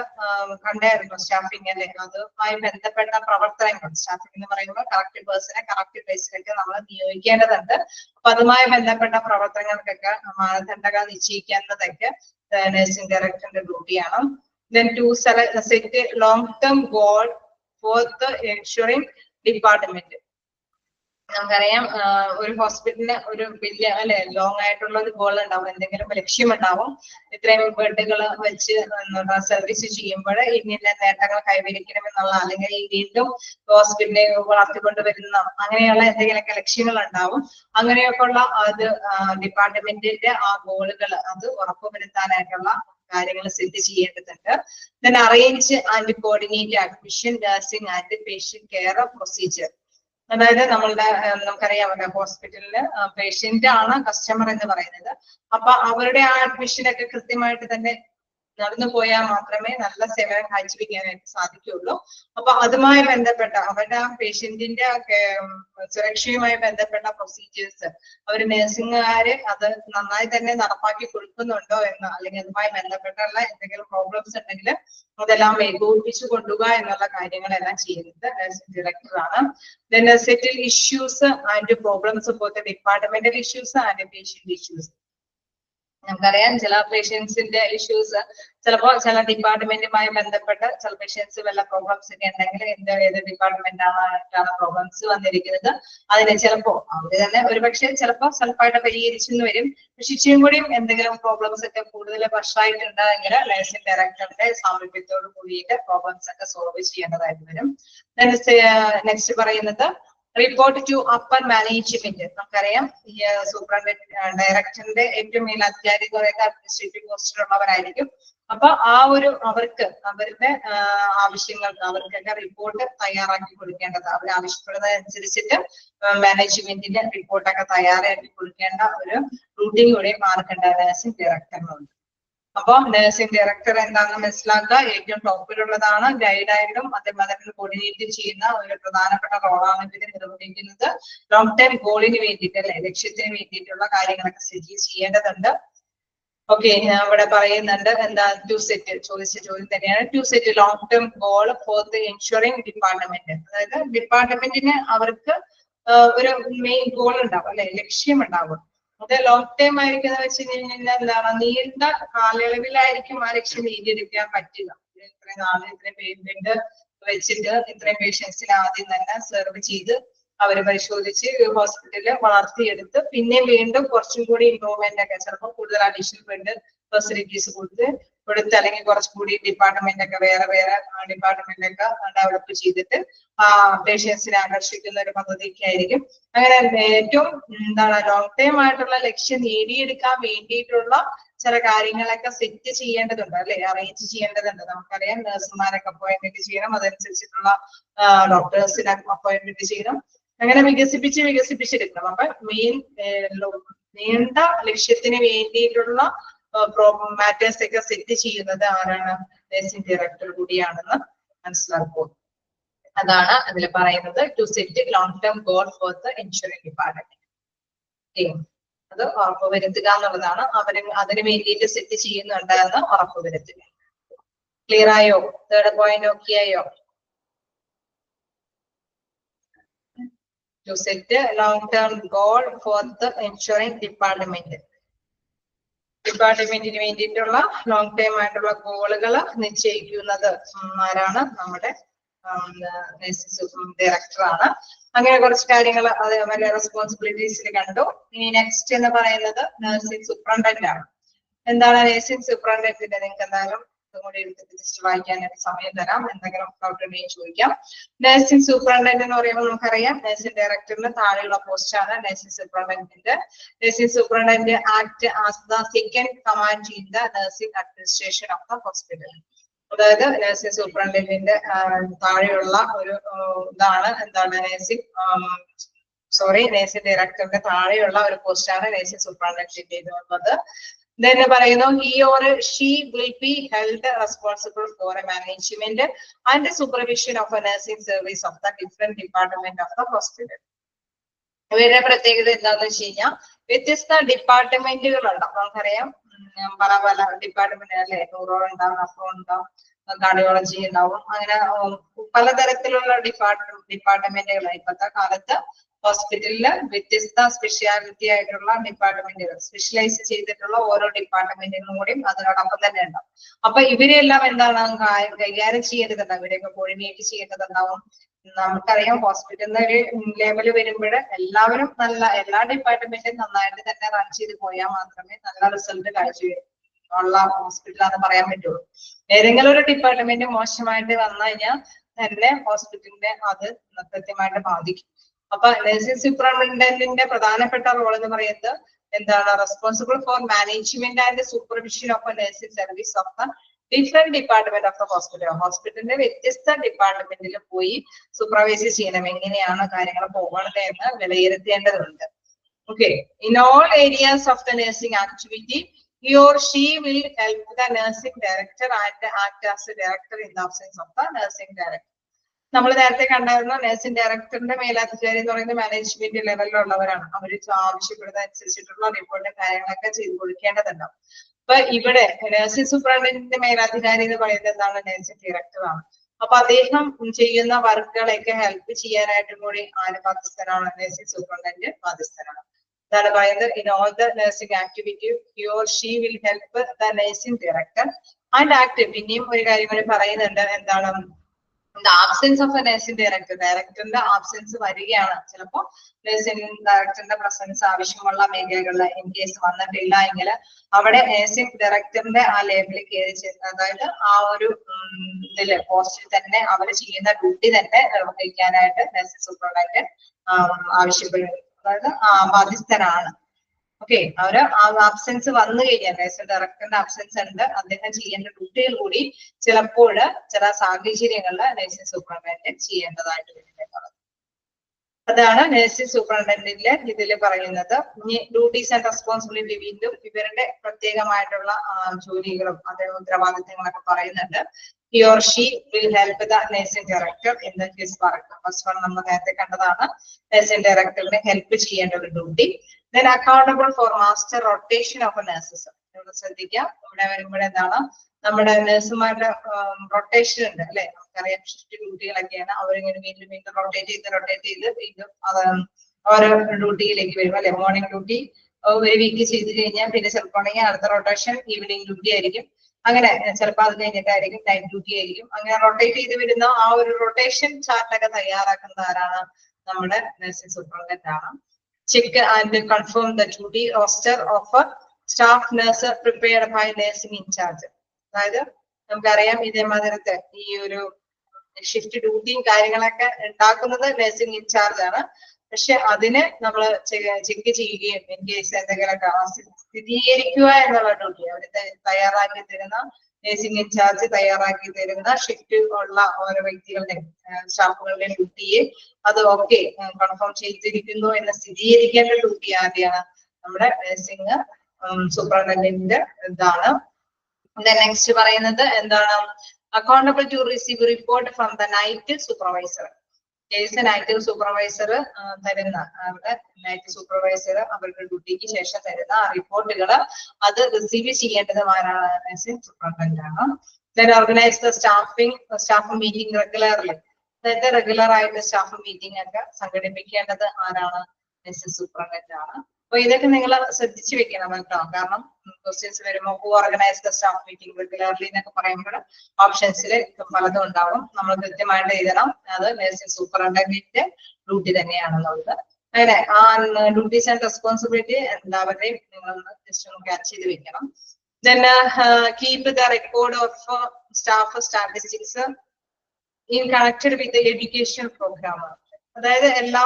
കണ്ടായിരുന്നു സ്റ്റാഫിംഗ് അല്ലെ, അതുമായി ബന്ധപ്പെട്ട പ്രവർത്തനങ്ങൾ. സ്റ്റാഫിംഗ് എന്ന് പറയുമ്പോൾ കറക്റ്റ് പേഴ്സണെ കറക്റ്റ് പ്ലേസിലൊക്കെ നമ്മൾ നിയോഗിക്കേണ്ടതുണ്ട്. അപ്പൊ അതുമായി ബന്ധപ്പെട്ട പ്രവർത്തനങ്ങൾക്കൊക്കെ മാനദണ്ഡങ്ങൾ നിശ്ചയിക്കേണ്ടതൊക്കെ നഴ്സിംഗ് ഡയറക്ടറിന്റെ ഡ്യൂട്ടിയാണ്. Then to set a long-term goal for the ensuring department. നമുക്കറിയാം ഒരു ഹോസ്പിറ്റലിന് ഒരു വലിയ അല്ലെ ലോങ് ആയിട്ടുള്ള ഒരു ഗോൾ ഉണ്ടാവും, എന്തെങ്കിലും ലക്ഷ്യമുണ്ടാവും. ഇത്രയും ബെഡുകൾ വെച്ച് സർവീസ് ചെയ്യുമ്പോൾ ഇന്ന നേട്ടങ്ങൾ കൈവരിക്കണമെന്നുള്ള, അല്ലെങ്കിൽ വീണ്ടും ഹോസ്പിറ്റലിനെ വളർത്തിക്കൊണ്ട് വരുന്ന അങ്ങനെയുള്ള എന്തെങ്കിലുമൊക്കെ ലക്ഷ്യങ്ങൾ ഉണ്ടാവും. അങ്ങനെയൊക്കെ ഉള്ള അത് ഡിപ്പാർട്ട്മെന്റിന്റെ ആ ഗോളുകൾ അത് ഉറപ്പുവരുത്താനായിട്ടുള്ള കാര്യങ്ങൾ സെറ്റ് ചെയ്യേണ്ടതുണ്ട്. Then arrange and coordinate admission, nursing and patient care procedure. അതായത് നമുക്കറിയാമല്ലോ ഹോസ്പിറ്റലില് പേഷ്യന്റ് ആണ് കസ്റ്റമർ എന്ന് പറയുന്നത്. അപ്പൊ അവരുടെ ആ അഡ്മിഷനൊക്കെ കൃത്യമായിട്ട് തന്നെ നടന്നു പോയാൽ മാത്രമേ നല്ല സേവനം കാഴ്ചവെക്കാനായിട്ട് സാധിക്കുള്ളൂ. അപ്പൊ അതുമായി ബന്ധപ്പെട്ട അവരുടെ ആ പേഷ്യന്റിന്റെ സുരക്ഷയുമായി ബന്ധപ്പെട്ട പ്രൊസീജിയേഴ്സ് അവർ നഴ്സിംഗുകാര് അത് നന്നായി തന്നെ നടപ്പാക്കി കൊടുക്കുന്നുണ്ടോ എന്ന്, അല്ലെങ്കിൽ അതുമായി ബന്ധപ്പെട്ടുള്ള എന്തെങ്കിലും പ്രോബ്ലംസ് ഉണ്ടെങ്കിൽ അതെല്ലാം ഏകോപിപ്പിച്ചു കൊണ്ടുപോകുക എന്നുള്ള കാര്യങ്ങളെല്ലാം ചെയ്യുന്നത് നഴ്സിംഗ് ഡയറക്ടറാണ്. Then settle issues and problems for the departmental issues and patient issues. നമുക്കറിയാം ചില പേഷ്യൻസിന്റെ ഇഷ്യൂസ് ചിലപ്പോൾ ചില ഡിപ്പാർട്ട്മെന്റുമായി ബന്ധപ്പെട്ട് ചില പേഷ്യൻസ് വല്ല പ്രോബ്ലംസ് ഒക്കെ ഉണ്ടെങ്കിൽ ഏത് ഡിപ്പാർട്ട്മെന്റാണ് പ്രോബ്ലംസ് വന്നിരിക്കുന്നത് അതിന് ചിലപ്പോ അവര് തന്നെ ഒരുപക്ഷെ ചിലപ്പോൾ സ്വല്പമായിട്ട് പരിഹരിച്ചെന്ന് വരും. പക്ഷെ ഇച്ചിയും കൂടിയും എന്തെങ്കിലും പ്രോബ്ലംസ് ഒക്കെ കൂടുതൽ വർഷമായിട്ടുണ്ടെങ്കിൽ നഴ്സിംഗ് ഡയറക്ടറുടെ സാമീപ്യത്തോട് കൂടിയിട്ട് പ്രോബ്ലംസ് ഒക്കെ സോൾവ് ചെയ്യേണ്ടതായിട്ട് വരും. നെക്സ്റ്റ് പറയുന്നത് റിപ്പോർട്ട് ടു അപ്പർ മാനേജ്മെന്റ്. നമുക്കറിയാം ഈ സൂപ്രണ്ട് ഡയറക്ടറിന്റെ ഏറ്റവും മേൽ അധികാരികളൊക്കെ അഡ്മിനിസ്ട്രേറ്റീവ് പോസ്റ്റിലുള്ളവരായിരിക്കും. അപ്പൊ ആ ഒരു അവർക്ക് അവരുടെ ആവശ്യങ്ങൾക്ക് അവർക്കൊക്കെ റിപ്പോർട്ട് തയ്യാറാക്കി കൊടുക്കേണ്ടത്, അവർ ആവശ്യപ്പെടുന്നതനുസരിച്ചിട്ട് മാനേജ്മെന്റിന്റെ റിപ്പോർട്ടൊക്കെ തയ്യാറാക്കി കൊടുക്കേണ്ട ഒരു റൂട്ടീൻ കൂടെ മാർക്കേണ്ട നഴ്സിംഗ് ഡയറക്ടറിനുണ്ട്. അപ്പൊ നഴ്സിംഗ് ഡയറക്ടർ എന്താണെന്ന് മനസ്സിലാക്കുക. ഏറ്റവും ടോപ്പിലുള്ളതാണ്, ഗൈഡായിട്ടും അതേമാതിരി കോർഡിനേറ്റ് ചെയ്യുന്ന ഒരു പ്രധാനപ്പെട്ട റോളാണ് ഇവര് നിർവഹിക്കുന്നത്. ലോങ് ടൈം ഗോളിന് വേണ്ടിയിട്ട് അല്ലെ, ലക്ഷ്യത്തിന് വേണ്ടിയിട്ടുള്ള കാര്യങ്ങളൊക്കെ സെറ്റ് ചെയ്യേണ്ടതുണ്ട്. ഓക്കെ, ഇവിടെ പറയുന്നുണ്ട് എന്താ ടു സെറ്റ്, ചോദിച്ച ചോദ്യം തന്നെയാണ്. To set long term goal for the ensuring department. അതായത് ഡിപ്പാർട്ട്മെന്റിന് അവർക്ക് ഒരു മെയിൻ ഗോൾ ഉണ്ടാവും അല്ലെ, ലക്ഷ്യം ഉണ്ടാവും. അത് ലോങ് ടൈം ആയിരിക്കുന്ന വെച്ച് കഴിഞ്ഞാൽ എന്താണ്, നീണ്ട കാലയളവിലായിരിക്കും ആ ലക്ഷ്യം നേടിയെടുക്കാൻ പറ്റുക. ഇത്രയും നാളെ ഇത്രയും പേയ്മെന്റ് വെച്ചിട്ട് ഇത്രയും പേഷ്യൻസിനെ ആദ്യം തന്നെ സെർവ് ചെയ്ത് അവര് പരിശോധിച്ച് ഹോസ്പിറ്റലിൽ വളർത്തിയെടുത്ത് പിന്നെ വീണ്ടും കുറച്ചും കൂടി ഇംപ്രൂവ്മെന്റ് ഒക്കെ ചിലപ്പോൾ കൂടുതൽ അഡീഷണൽ ബെഡ് ഫെസിലിറ്റീസ് കൊടുത്ത് അല്ലെങ്കിൽ കുറച്ചുകൂടി ഡിപ്പാർട്ട്മെന്റ് ഒക്കെ വേറെ ഡിപ്പാർട്ട്മെന്റ് ഒക്കെ ഡെവലപ്പ് ചെയ്തിട്ട് ആ പേഷ്യൻസിനെ ആകർഷിക്കുന്ന ഒരു പദ്ധതിയൊക്കെ ആയിരിക്കും. അങ്ങനെ ഏറ്റവും എന്താണ് ലോങ് ടൈം ആയിട്ടുള്ള ലക്ഷ്യം നേടിയെടുക്കാൻ വേണ്ടിയിട്ടുള്ള ചില കാര്യങ്ങളൊക്കെ സെറ്റ് ചെയ്യേണ്ടതുണ്ട് അല്ലെ, അറേഞ്ച് ചെയ്യേണ്ടതുണ്ട്. നമുക്കറിയാം നഴ്സുമാരൊക്കെ അപ്പോയിന്റ്മെന്റ് ചെയ്യണം, അതനുസരിച്ചിട്ടുള്ള ഡോക്ടേഴ്സിനെ അപ്പോയിന്റ്മെന്റ് ചെയ്യണം. അങ്ങനെ വികസിപ്പിച്ചെടുക്കണം. അപ്പൊ നീണ്ട ലക്ഷ്യത്തിന് വേണ്ടിയിട്ടുള്ള മാറ്റേഴ്സ് ഒക്കെ സെറ്റ് ചെയ്യുന്നത് ആരാണ്? നഴ്സിംഗ് ഡയറക്ടർ കൂടിയാണെന്ന് മനസ്സിലാക്കുക. അതാണ് അതിൽ പറയുന്നത് to set long term goal for the insurance department. അത് ഉറപ്പുവരുത്തുക എന്നുള്ളതാണ്. അതിന് വേണ്ടിയിട്ട് സെറ്റ് ചെയ്യുന്നുണ്ട് എന്ന് ഉറപ്പുവരുത്തുക. ക്ലിയർ ആയോ? തേർഡ് പോയിന്റ് ഓക്കെ ആയോ? To set a long-term goal for the insurance department. ഡിപ്പാർട്ട്മെന്റിന് വേണ്ടിയിട്ടുള്ള ലോങ് ടൈം ആയിട്ടുള്ള ഗോളുകൾ നിശ്ചയിക്കുന്നത് ആരാണ്? നമ്മുടെ ഡയറക്ടറാണ്. അങ്ങനെ കുറച്ച് കാര്യങ്ങൾ അവരുടെ റെസ്പോൺസിബിലിറ്റീസിൽ കണ്ടു. ഇനി നെക്സ്റ്റ് എന്ന് പറയുന്നത് നഴ്സിംഗ് സൂപ്രണ്ടന്റ് ആണ്. എന്താണ് നഴ്സിംഗ് സൂപ്രണ്ടന്റിന്റെ? നിങ്ങൾക്ക് എന്തായാലും കൂടി എടുത്തിട്ട് വായിക്കാനായിട്ട് സമയം തരാം. എന്തെങ്കിലും ഡൗട്ട് ഉണ്ടെങ്കിൽ ചോദിക്കാം. നഴ്സിംഗ് സൂപ്രണ്ടന്റ് എന്ന് പറയുമ്പോൾ നമുക്കറിയാം നഴ്സിംഗ് ഡയറക്ടറിന് താഴെയുള്ള പോസ്റ്റാണ് നഴ്സിംഗ് സൂപ്രണ്ടന്റിന്റെ. Nursing superintendent act as the second command in the nursing administration of the hospital. അതായത് നഴ്സിംഗ് സൂപ്രണ്ടന്റിന്റെ താഴെയുള്ള ഒരു ഇതാണ് എന്താണ് നഴ്സിംഗ് ഡയറക്ടറിന്റെ താഴെയുള്ള ഒരു പോസ്റ്റാണ് നഴ്സിംഗ് സൂപ്രണ്ടന്റിന്റെ എന്നുള്ളത്. Then പറയുന്നു he or she will be held responsible for a management and the supervision of a nursing service of the different department of the hospital. ഇവരുടെ പ്രത്യേകത എന്താണെന്ന് വെച്ച് കഴിഞ്ഞാൽ വ്യത്യസ്ത ഡിപ്പാർട്ട്മെന്റുകളുണ്ട്. നമുക്കറിയാം പല പല ഡിപ്പാർട്ട്മെന്റ് അല്ലെ, ന്യൂറോ ഉണ്ടാവും, അഫ്രോ ഉണ്ടാവും, കാർഡിയോളജി ഉണ്ടാവും, അങ്ങനെ പലതരത്തിലുള്ള ഡിപ്പാർട്ട്മെന്റുകൾ. ഇപ്പോഴത്തെ കാലത്ത് ഹോസ്പിറ്റലില് വ്യത്യസ്ത സ്പെഷ്യാലിറ്റി ആയിട്ടുള്ള ഡിപ്പാർട്ട്മെന്റുകൾ, സ്പെഷ്യലൈസ് ചെയ്തിട്ടുള്ള ഓരോ ഡിപ്പാർട്ട്മെന്റുകളും കൂടി അതിനോടൊപ്പം തന്നെ ഉണ്ടാവും. അപ്പൊ ഇവരെല്ലാം എന്താണ് കൈകാര്യം ചെയ്യേണ്ടതുണ്ടാവും, ഇവരെയൊക്കെ കോർഡിനേറ്റ് ചെയ്യേണ്ടതുണ്ടാവും. നമുക്കറിയാം ഹോസ്പിറ്റലിന് ഒരു ലെവല് വരുമ്പോൾ എല്ലാവരും എല്ലാ ഡിപ്പാർട്ട്മെന്റും നന്നായിട്ട് തന്നെ റൺ ചെയ്ത് പോയാൽ മാത്രമേ നല്ല റിസൾട്ട് കാഴ്ചയുള്ള ഹോസ്പിറ്റലാണെന്ന് പറയാൻ പറ്റുള്ളൂ. ഏതെങ്കിലും ഒരു ഡിപ്പാർട്ട്മെന്റ് മോശമായിട്ട് വന്നു കഴിഞ്ഞാൽ തന്നെ ഹോസ്പിറ്റലിനെ അത് കൃത്യമായിട്ട് ബാധിക്കും. അപ്പൊ നഴ്സിംഗ് സൂപ്രണ്ടന്റിന്റെ പ്രധാനപ്പെട്ട റോൾ എന്ന് പറയുന്നത് എന്താണ്? Responsible for management and supervision of nursing service of the different department of the hospital. ഹോസ്പിറ്റലിന്റെ വ്യത്യസ്ത ഡിപ്പാർട്ട്മെന്റിൽ പോയി സൂപ്പർവൈസ് ചെയ്യണം, എങ്ങനെയാണ് കാര്യങ്ങൾ പോകുന്നത് എന്ന് വിലയിരുത്തേണ്ടതുണ്ട്. Okay, in all areas of the nursing activity he or she will help the nursing director and act as a director in the absence of the nursing director. നമ്മൾ നേരത്തെ കണ്ടായിരുന്ന നഴ്സിംഗ് ഡയറക്ടറിന്റെ മേലധികാരി എന്ന് പറയുന്നത് മാനേജ്മെന്റ് ലെവലിലുള്ളവരാണ്. അവർ ആവശ്യപ്പെടുന്ന അനുസരിച്ചിട്ടുള്ള റിപ്പോർട്ടും കാര്യങ്ങളൊക്കെ ചെയ്തു കൊടുക്കേണ്ടതുണ്ടാവും. അപ്പൊ ഇവിടെ നഴ്സിംഗ് സൂപ്രണ്ടന്റിന്റെ മേലധികാരി എന്ന് പറയുന്നത് എന്താണ്? നഴ്സിംഗ് ഡയറക്ടറാണ്. അപ്പൊ അദ്ദേഹം ചെയ്യുന്ന വർക്കുകളൊക്കെ ഹെൽപ്പ് ചെയ്യാനായിട്ടും കൂടി ആര് ബാധ്യസ്ഥനാണ്? Nursing superintendent ബാധ്യസ്ഥനാണ്. അതാണ് പറയുന്നത് in all the nursing activity he or she will help the nursing director and act. പിന്നെയും ഒരു കാര്യം കൂടി പറയുന്നുണ്ട്, എന്താണ്? the absence of a nursing director. ഡയറക്ടറിന്റെ ആബ്സെൻസ് വരികയാണ്, ചിലപ്പോ നഴ്സിംഗ് ഡയറക്ടറിന്റെ പ്രസൻസ് ആവശ്യമുള്ള മേഖലകളിൽ ഇൻ കേസ് വന്നിട്ടില്ല എങ്കിൽ അവിടെ നഴ്സിംഗ് ഡയറക്ടറിന്റെ ആ ലേബിളിൽ കയറി, അതായത് ആ ഒരു ഇതില് പോസ്റ്റിൽ തന്നെ അവർ ചെയ്യുന്ന ഡ്യൂട്ടി തന്നെ നിർവഹിക്കാനായിട്ട് നഴ്സിംഗ് സൂപ്രണ്ടന്റ് ആവശ്യപ്പെടുന്നു, അതായത് ബാധ്യസ്ഥനാണ്. ഓക്കെ, അവര് ആബ്സെൻസ് വന്നു കഴിഞ്ഞാൽ നഴ്സിംഗ് ഡയറക്ടറിന്റെ ആബ്സെൻസ് ഉണ്ട്, അദ്ദേഹം ചെയ്യേണ്ട ഡ്യൂട്ടികൾ കൂടി ചിലപ്പോൾ ചില സാഹചര്യങ്ങളിൽ നഴ്സിംഗ് സൂപ്രണ്ടന്റ് ചെയ്യേണ്ടതായിട്ട് വരുന്നത്. അതാണ് നഴ്സിംഗ് സൂപ്രണ്ടന്റിന്റെ ഇതിൽ പറയുന്നത്. ഇനി ഡ്യൂട്ടീസ് ആൻഡ് റെസ്പോൺസിബിലിറ്റി, വീണ്ടും ഇവരുടെ പ്രത്യേകമായിട്ടുള്ള ജോലികളും അതേ ഉത്തരവാദിത്തങ്ങളൊക്കെ പറയുന്നുണ്ട്. he or she will help the nursing director in the his work. First one നമ്മൾ നേരത്തെ കണ്ടതാണ്, നഴ്സിംഗ് ഡയറക്ടറിനെ ഹെൽപ്പ് ചെയ്യേണ്ട ഒരു duty. then accountable for master rotation of nurses. ഇവിടെ ശ്രദ്ധിക്കാം, ഇവിടെ വരുമ്പോൾ എന്താണ്? നമ്മുടെ നഴ്സുമാരുടെ റൊട്ടേഷൻ ഉണ്ട് അല്ലെ, നമുക്കറിയാം ഷിഫ്റ്റ് ഡ്യൂട്ടികളൊക്കെയാണ്. അവരിങ്ങനെ വീണ്ടും വീണ്ടും റൊട്ടേറ്റ് ചെയ്ത് വീണ്ടും ഓരോ ഡ്യൂട്ടിയിലേക്ക് വരും അല്ലെ. മോർണിംഗ് ഡ്യൂട്ടി ഒരു വീക്ക് ചെയ്ത് കഴിഞ്ഞാൽ പിന്നെ ചിലപ്പോൾ അടുത്ത റൊട്ടേഷൻ ഈവനിങ് ഡ്യൂട്ടി ആയിരിക്കും, അങ്ങനെ ചിലപ്പോൾ അത് കഴിഞ്ഞിട്ടായിരിക്കും നൈറ്റ് ഡ്യൂട്ടി ആയിരിക്കും. അങ്ങനെ റൊട്ടേറ്റ് ചെയ്ത് വരുന്ന ആ ഒരു റൊട്ടേഷൻ ചാർട്ടൊക്കെ തയ്യാറാക്കുന്നത് ആരാണ്? നമ്മുടെ നഴ്സിംഗ് സൂപ്രണ്ടന്റ് ആണ്. Check and confirm the duty roster of staff nurse prepared by nursing incharge. അതായത് നമുക്കറിയാം ഇതേമാതിരത്തെ ഈ ഒരു ഷിഫ്റ്റ് ഡ്യൂട്ടിയും കാര്യങ്ങളൊക്കെ ഉണ്ടാക്കുന്നത് നഴ്സിംഗ് ഇൻചാർജ് ആണ്. പക്ഷെ അതിന് നമ്മൾ ചെക്ക് ചെയ്യുകയും ഇൻ കേസ് എന്തെങ്കിലുമൊക്കെ സ്ഥിരീകരിക്കുക എന്നുള്ള ഡ്യൂട്ടി അവർ തയ്യാറാക്കി തരുന്ന, നഴ്സിംഗ് ഇൻചാർജ് തയ്യാറാക്കി തരുന്ന ഷിഫ്റ്റ് ഉള്ള ഓരോ വ്യക്തികളുടെയും സ്റ്റാഫുകളുടെയും ഡ്യൂട്ടിയെ അത് ഓക്കെ കൺഫേം ചെയ്തിരിക്കുന്നു എന്ന് സ്ഥിരീകരിക്കേണ്ട ഡ്യൂട്ടി ആദ്യമാണ് നമ്മുടെ നഴ്സിംഗ് സൂപ്രണ്ടന്റിന്റെ ഇതാണ്. നെക്സ്റ്റ് പറയുന്നത് എന്താണ്? Accountable to receive report from the night supervisor. Case night supervisor തരുന്ന നൈറ്റ് സൂപ്പർവൈസർ അവരുടെ ഡ്യൂട്ടിക്ക് ശേഷം തരുന്ന റിപ്പോർട്ടുകൾ അത് റിസീവ് ചെയ്യേണ്ടത് ആരാണ്? നഴ്സിംഗ് സൂപ്രണ്ടന്റ് ആണ്. Then organise the staff meeting regularly. അതായത് റെഗുലർ ആയിട്ട് സ്റ്റാഫ് മീറ്റിംഗ് ഒക്കെ സംഘടിപ്പിക്കേണ്ടത് ആരാണ്? നഴ്സിംഗ് സൂപ്രണ്ടന്റ് ആണ്. അപ്പൊ ഇതൊക്കെ നിങ്ങൾ ശ്രദ്ധിച്ചു വെക്കണം കേട്ടോ, കാരണം ക്വസ്റ്റ്യൻസ് വരുമ്പോൾ who organise the staff meeting regularly എന്നൊക്കെ പറയുമ്പോൾ ഓപ്ഷൻസിൽ പലതും ഉണ്ടാവും. നമ്മൾ കൃത്യമായിട്ട് എഴുതണം, അത് നഴ്സിംഗ് സൂപ്രണ്ടന്റിന്റെ ഡ്യൂട്ടി തന്നെയാണെന്നുള്ളത്. അങ്ങനെ ആ ഡ്യൂട്ടീസ് ആൻഡ് റെസ്പോൺസിബിലിറ്റി എല്ലാവരുടെയും നിങ്ങളൊന്ന് ജസ്റ്റ് ഒന്ന് ക്യാച്ച് ചെയ്ത് വെക്കണം. Then keep the record of staff statistics in connected with education programme. അതായത് എല്ലാ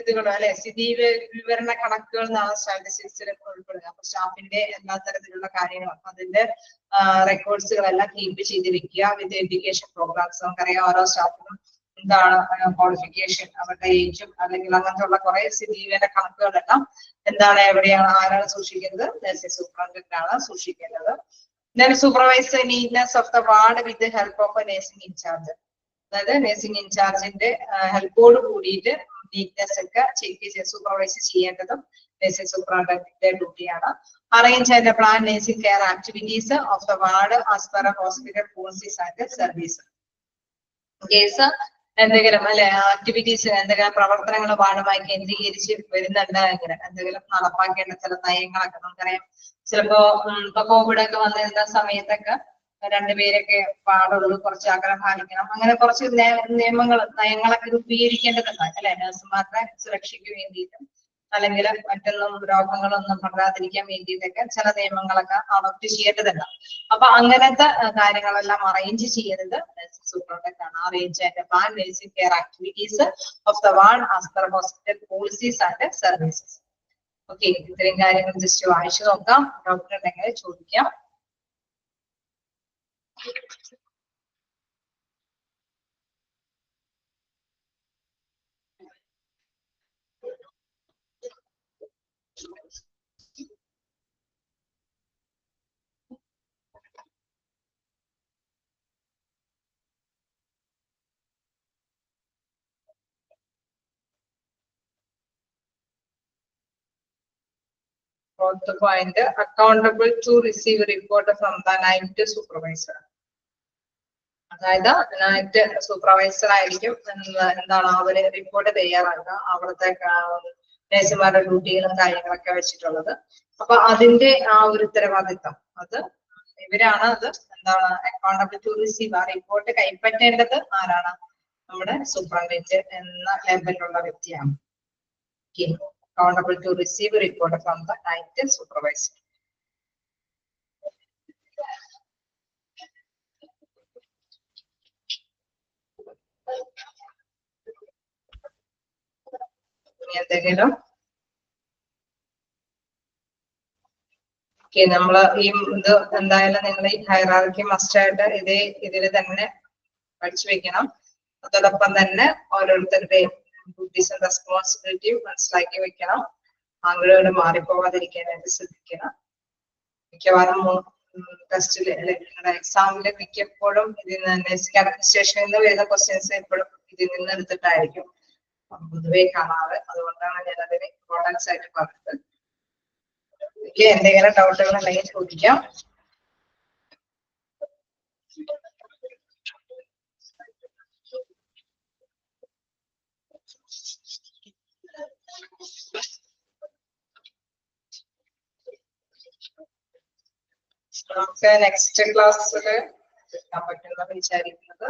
ഇതുകളും അല്ലെ, സ്ഥിതി വിവരണ കണക്കുകൾ സ്റ്റാറ്റിസ്റ്റിക്സിൽ ഉൾപ്പെടുക. അപ്പൊ സ്റ്റാഫിന്റെ എല്ലാ തരത്തിലുള്ള കാര്യങ്ങളും അതിന്റെ റെക്കോർഡ്സുകളെല്ലാം കീപ്പ് ചെയ്ത് വെക്കുക വിത്ത് എഡ്യൂക്കേഷൻ പ്രോഗ്രാംസ്. നമുക്കറിയാം ഓരോ സ്റ്റാഫിനും എന്താണ് ക്വാളിഫിക്കേഷൻ, അവരുടെ ഏജും അല്ലെങ്കിൽ അങ്ങനത്തെ ഉള്ള കുറെ സിവിലിന്റെ കണക്കുകളെല്ലാം എന്താണ് എവിടെയാണ് ആരാണ് സൂക്ഷിക്കുന്നത്? നഴ്സിംഗ് സൂപ്രണ്ടന്റ് ആണ് സൂക്ഷിക്കേണ്ടത്. Then supervise the neatness of the ward with the help of a nursing in charge. അതായത് നഴ്സിംഗ് ഇൻചാർജിന്റെ ഹെൽപ്പോട് കൂടിയിട്ട് നീറ്റ്നെസ് ഒക്കെ ചെക്ക് ചെയ്ത് സൂപ്പർവൈസ് ചെയ്യേണ്ടതും നഴ്സിംഗ് സൂപ്രണ്ടന്റിന്റെ ഡ്യൂട്ടിയാണ്. Arrange and plan nursing care activities of the ward as per hospital policies and service. Case എന്തെങ്കിലും അല്ലെ ആക്ടിവിറ്റീസ് എന്തെങ്കിലും പ്രവർത്തനങ്ങൾ വാർഡുമായി കേന്ദ്രീകരിച്ച് വരുന്നുണ്ട് എങ്കിൽ എന്തെങ്കിലും നടപ്പാക്കേണ്ട ചില നയങ്ങളൊക്കെ നമുക്കറിയാം. ചിലപ്പോ ഇപ്പൊ കോവിഡ് ഒക്കെ വന്നിരുന്ന സമയത്തൊക്കെ രണ്ടുപേരൊക്കെ പാടുള്ളൂ, കുറച്ച് അകലം പാലിക്കണം, അങ്ങനെ കുറച്ച് നയങ്ങളൊക്കെ രൂപീകരിക്കേണ്ടതുണ്ട് അല്ലെ. നഴ്സുമാരുടെ സുരക്ഷയ്ക്ക് വേണ്ടിയിട്ടും അല്ലെങ്കിൽ മറ്റൊന്നും രോഗങ്ങളൊന്നും പടരാതിരിക്കാൻ വേണ്ടിയിട്ടൊക്കെ ചില നിയമങ്ങളൊക്കെ അഡോപ്റ്റ് ചെയ്യേണ്ടതുണ്ട്. അപ്പൊ അങ്ങനത്തെ കാര്യങ്ങളെല്ലാം അറേഞ്ച് ചെയ്യുന്നത് നഴ്സിംഗ് സൂപ്രണ്ടന്റ് ആണ്. Arrange and plan nursing care activities of the ward as per hospital policies and services. Okay, ഇത്രയും കാര്യങ്ങൾ ജസ്റ്റ് വായിച്ചു നോക്കാം. ഡോക്ടർ ഉണ്ടെങ്കിൽ ചോദിക്കാം. Fourth point, accountable to receive a report from the night supervisor. അതായത് നൈറ്റ് സൂപ്പർവൈസർ ആയിരിക്കും എന്താണ് അവര് റിപ്പോർട്ട് തയ്യാറാക്കുക, അവിടുത്തെ നഴ്സുമാരുടെ ഡ്യൂട്ടികളും കാര്യങ്ങളൊക്കെ വെച്ചിട്ടുള്ളത്. അപ്പൊ അതിന്റെ ആ ഒരു ഉത്തരവാദിത്തം അത് ഇവരാണ്. അത് എന്താണ് അക്കൗണ്ടബിൾ ടു റിസീവ്, ആ റിപ്പോർട്ട് കൈപ്പറ്റേണ്ടത് ആരാണ്? നമ്മുടെ സൂപ്രണ്ടന്റ് എന്ന ലെവലിലുള്ള വ്യക്തിയാണ്. Accountable to receive a report from the night supervisor. എന്തെങ്കിലും നമ്മള് ഈ ഇത് എന്തായാലും നിങ്ങൾ ഈ ഹൈറാർക്കി മസ്റ്റായിട്ട് ഇതിൽ തന്നെ പഠിച്ചു വെക്കണം. അതോടൊപ്പം തന്നെ ഓരോരുത്തരുടെയും ഡ്യൂട്ടീസും റെസ്പോൺസിബിലിറ്റിയും മനസ്സിലാക്കി വെക്കണം. ആംഗിളുകൾ മാറിപ്പോവാതിരിക്കാനായിട്ട് ശ്രദ്ധിക്കണം. മിക്കവാറും ടെസ്റ്റില് നിങ്ങളുടെ എക്സാമില് മിക്കപ്പോഴും ഇതിൽ നിന്ന് അഡ്മിനിസ്ട്രേഷനിൽ നിന്ന് വരുന്ന ക്വസ്റ്റ്യൻസ് എപ്പോഴും ഇതിൽ നിന്ന് എടുത്തിട്ടായിരിക്കും പൊതുവെ കാണാറ്. അതുകൊണ്ടാണ് ഞാൻ അതിന് ഇമ്പോർട്ടൻസ് ആയിട്ട് പറഞ്ഞത്. എന്തെങ്കിലും ഡൗട്ടുകൾ ഉണ്ടെങ്കിൽ ചോദിക്കാം. നമുക്ക് നെക്സ്റ്റ് ക്ലാസ്സിൽ എടുക്കാൻ പറ്റുമെന്ന് വിചാരിക്കുന്നത്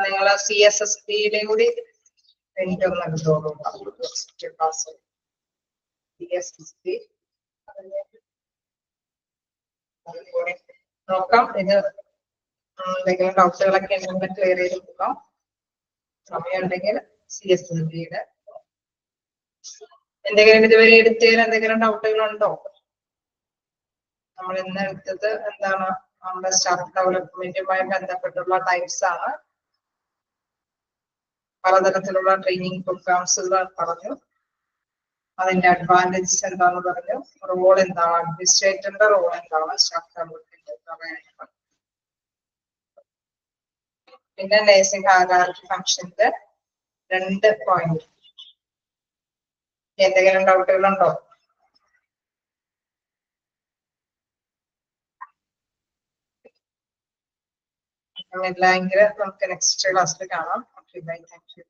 നിങ്ങൾ CSSB കൂടി എനിക്കൊന്ന് എടുത്തോളൂ. നെക്സ്റ്റ് ക്ലാസ് CSSB നോക്കാം. ഇത് എന്തെങ്കിലും ഡൗട്ടുകളൊക്കെ ഉണ്ടെങ്കിൽ ക്ലിയർ ചെയ്ത് പോകാം. സമയമുണ്ടെങ്കിൽ CSSBയുടെ എന്തെങ്കിലും ഇതുവരെ എടുത്തതിൽ എന്തെങ്കിലും ഡൗട്ടുകളുണ്ടോ? നമ്മൾ ഇന്ന് എടുത്തത് എന്താണ്? നമ്മുടെ സ്റ്റാഫ് ഡെവലപ്മെന്റുമായി ബന്ധപ്പെട്ടുള്ള ടൈപ്സ് ആണ്. പലതരത്തിലുള്ള ട്രെയിനിങ് പ്രോഗ്രാംസുകൾ പറഞ്ഞു. അതിന്റെ അഡ്വാൻറ്റേജസ് എന്താണെന്ന് പറഞ്ഞു. റോൾ എന്താണ്, അഡ്മിനിസ്ട്രേറ്ററിന്റെ റോൾ എന്താണ്, സ്റ്റാഫ് ഡെവലപ്മെന്റ് പറയാനാണ്. പിന്നെ നഴ്സിംഗ് ഹൈറാർക്കി ഫംഗ്ഷന്റെ 2 പോയിന്റ്. എന്തെങ്കിലും ഡൗട്ടുകളുണ്ടോ? ഇല്ലെങ്കിൽ നമുക്ക് നെക്സ്റ്റ് ക്ലാസ്സിൽ കാണാം. Okay, bye, thank U.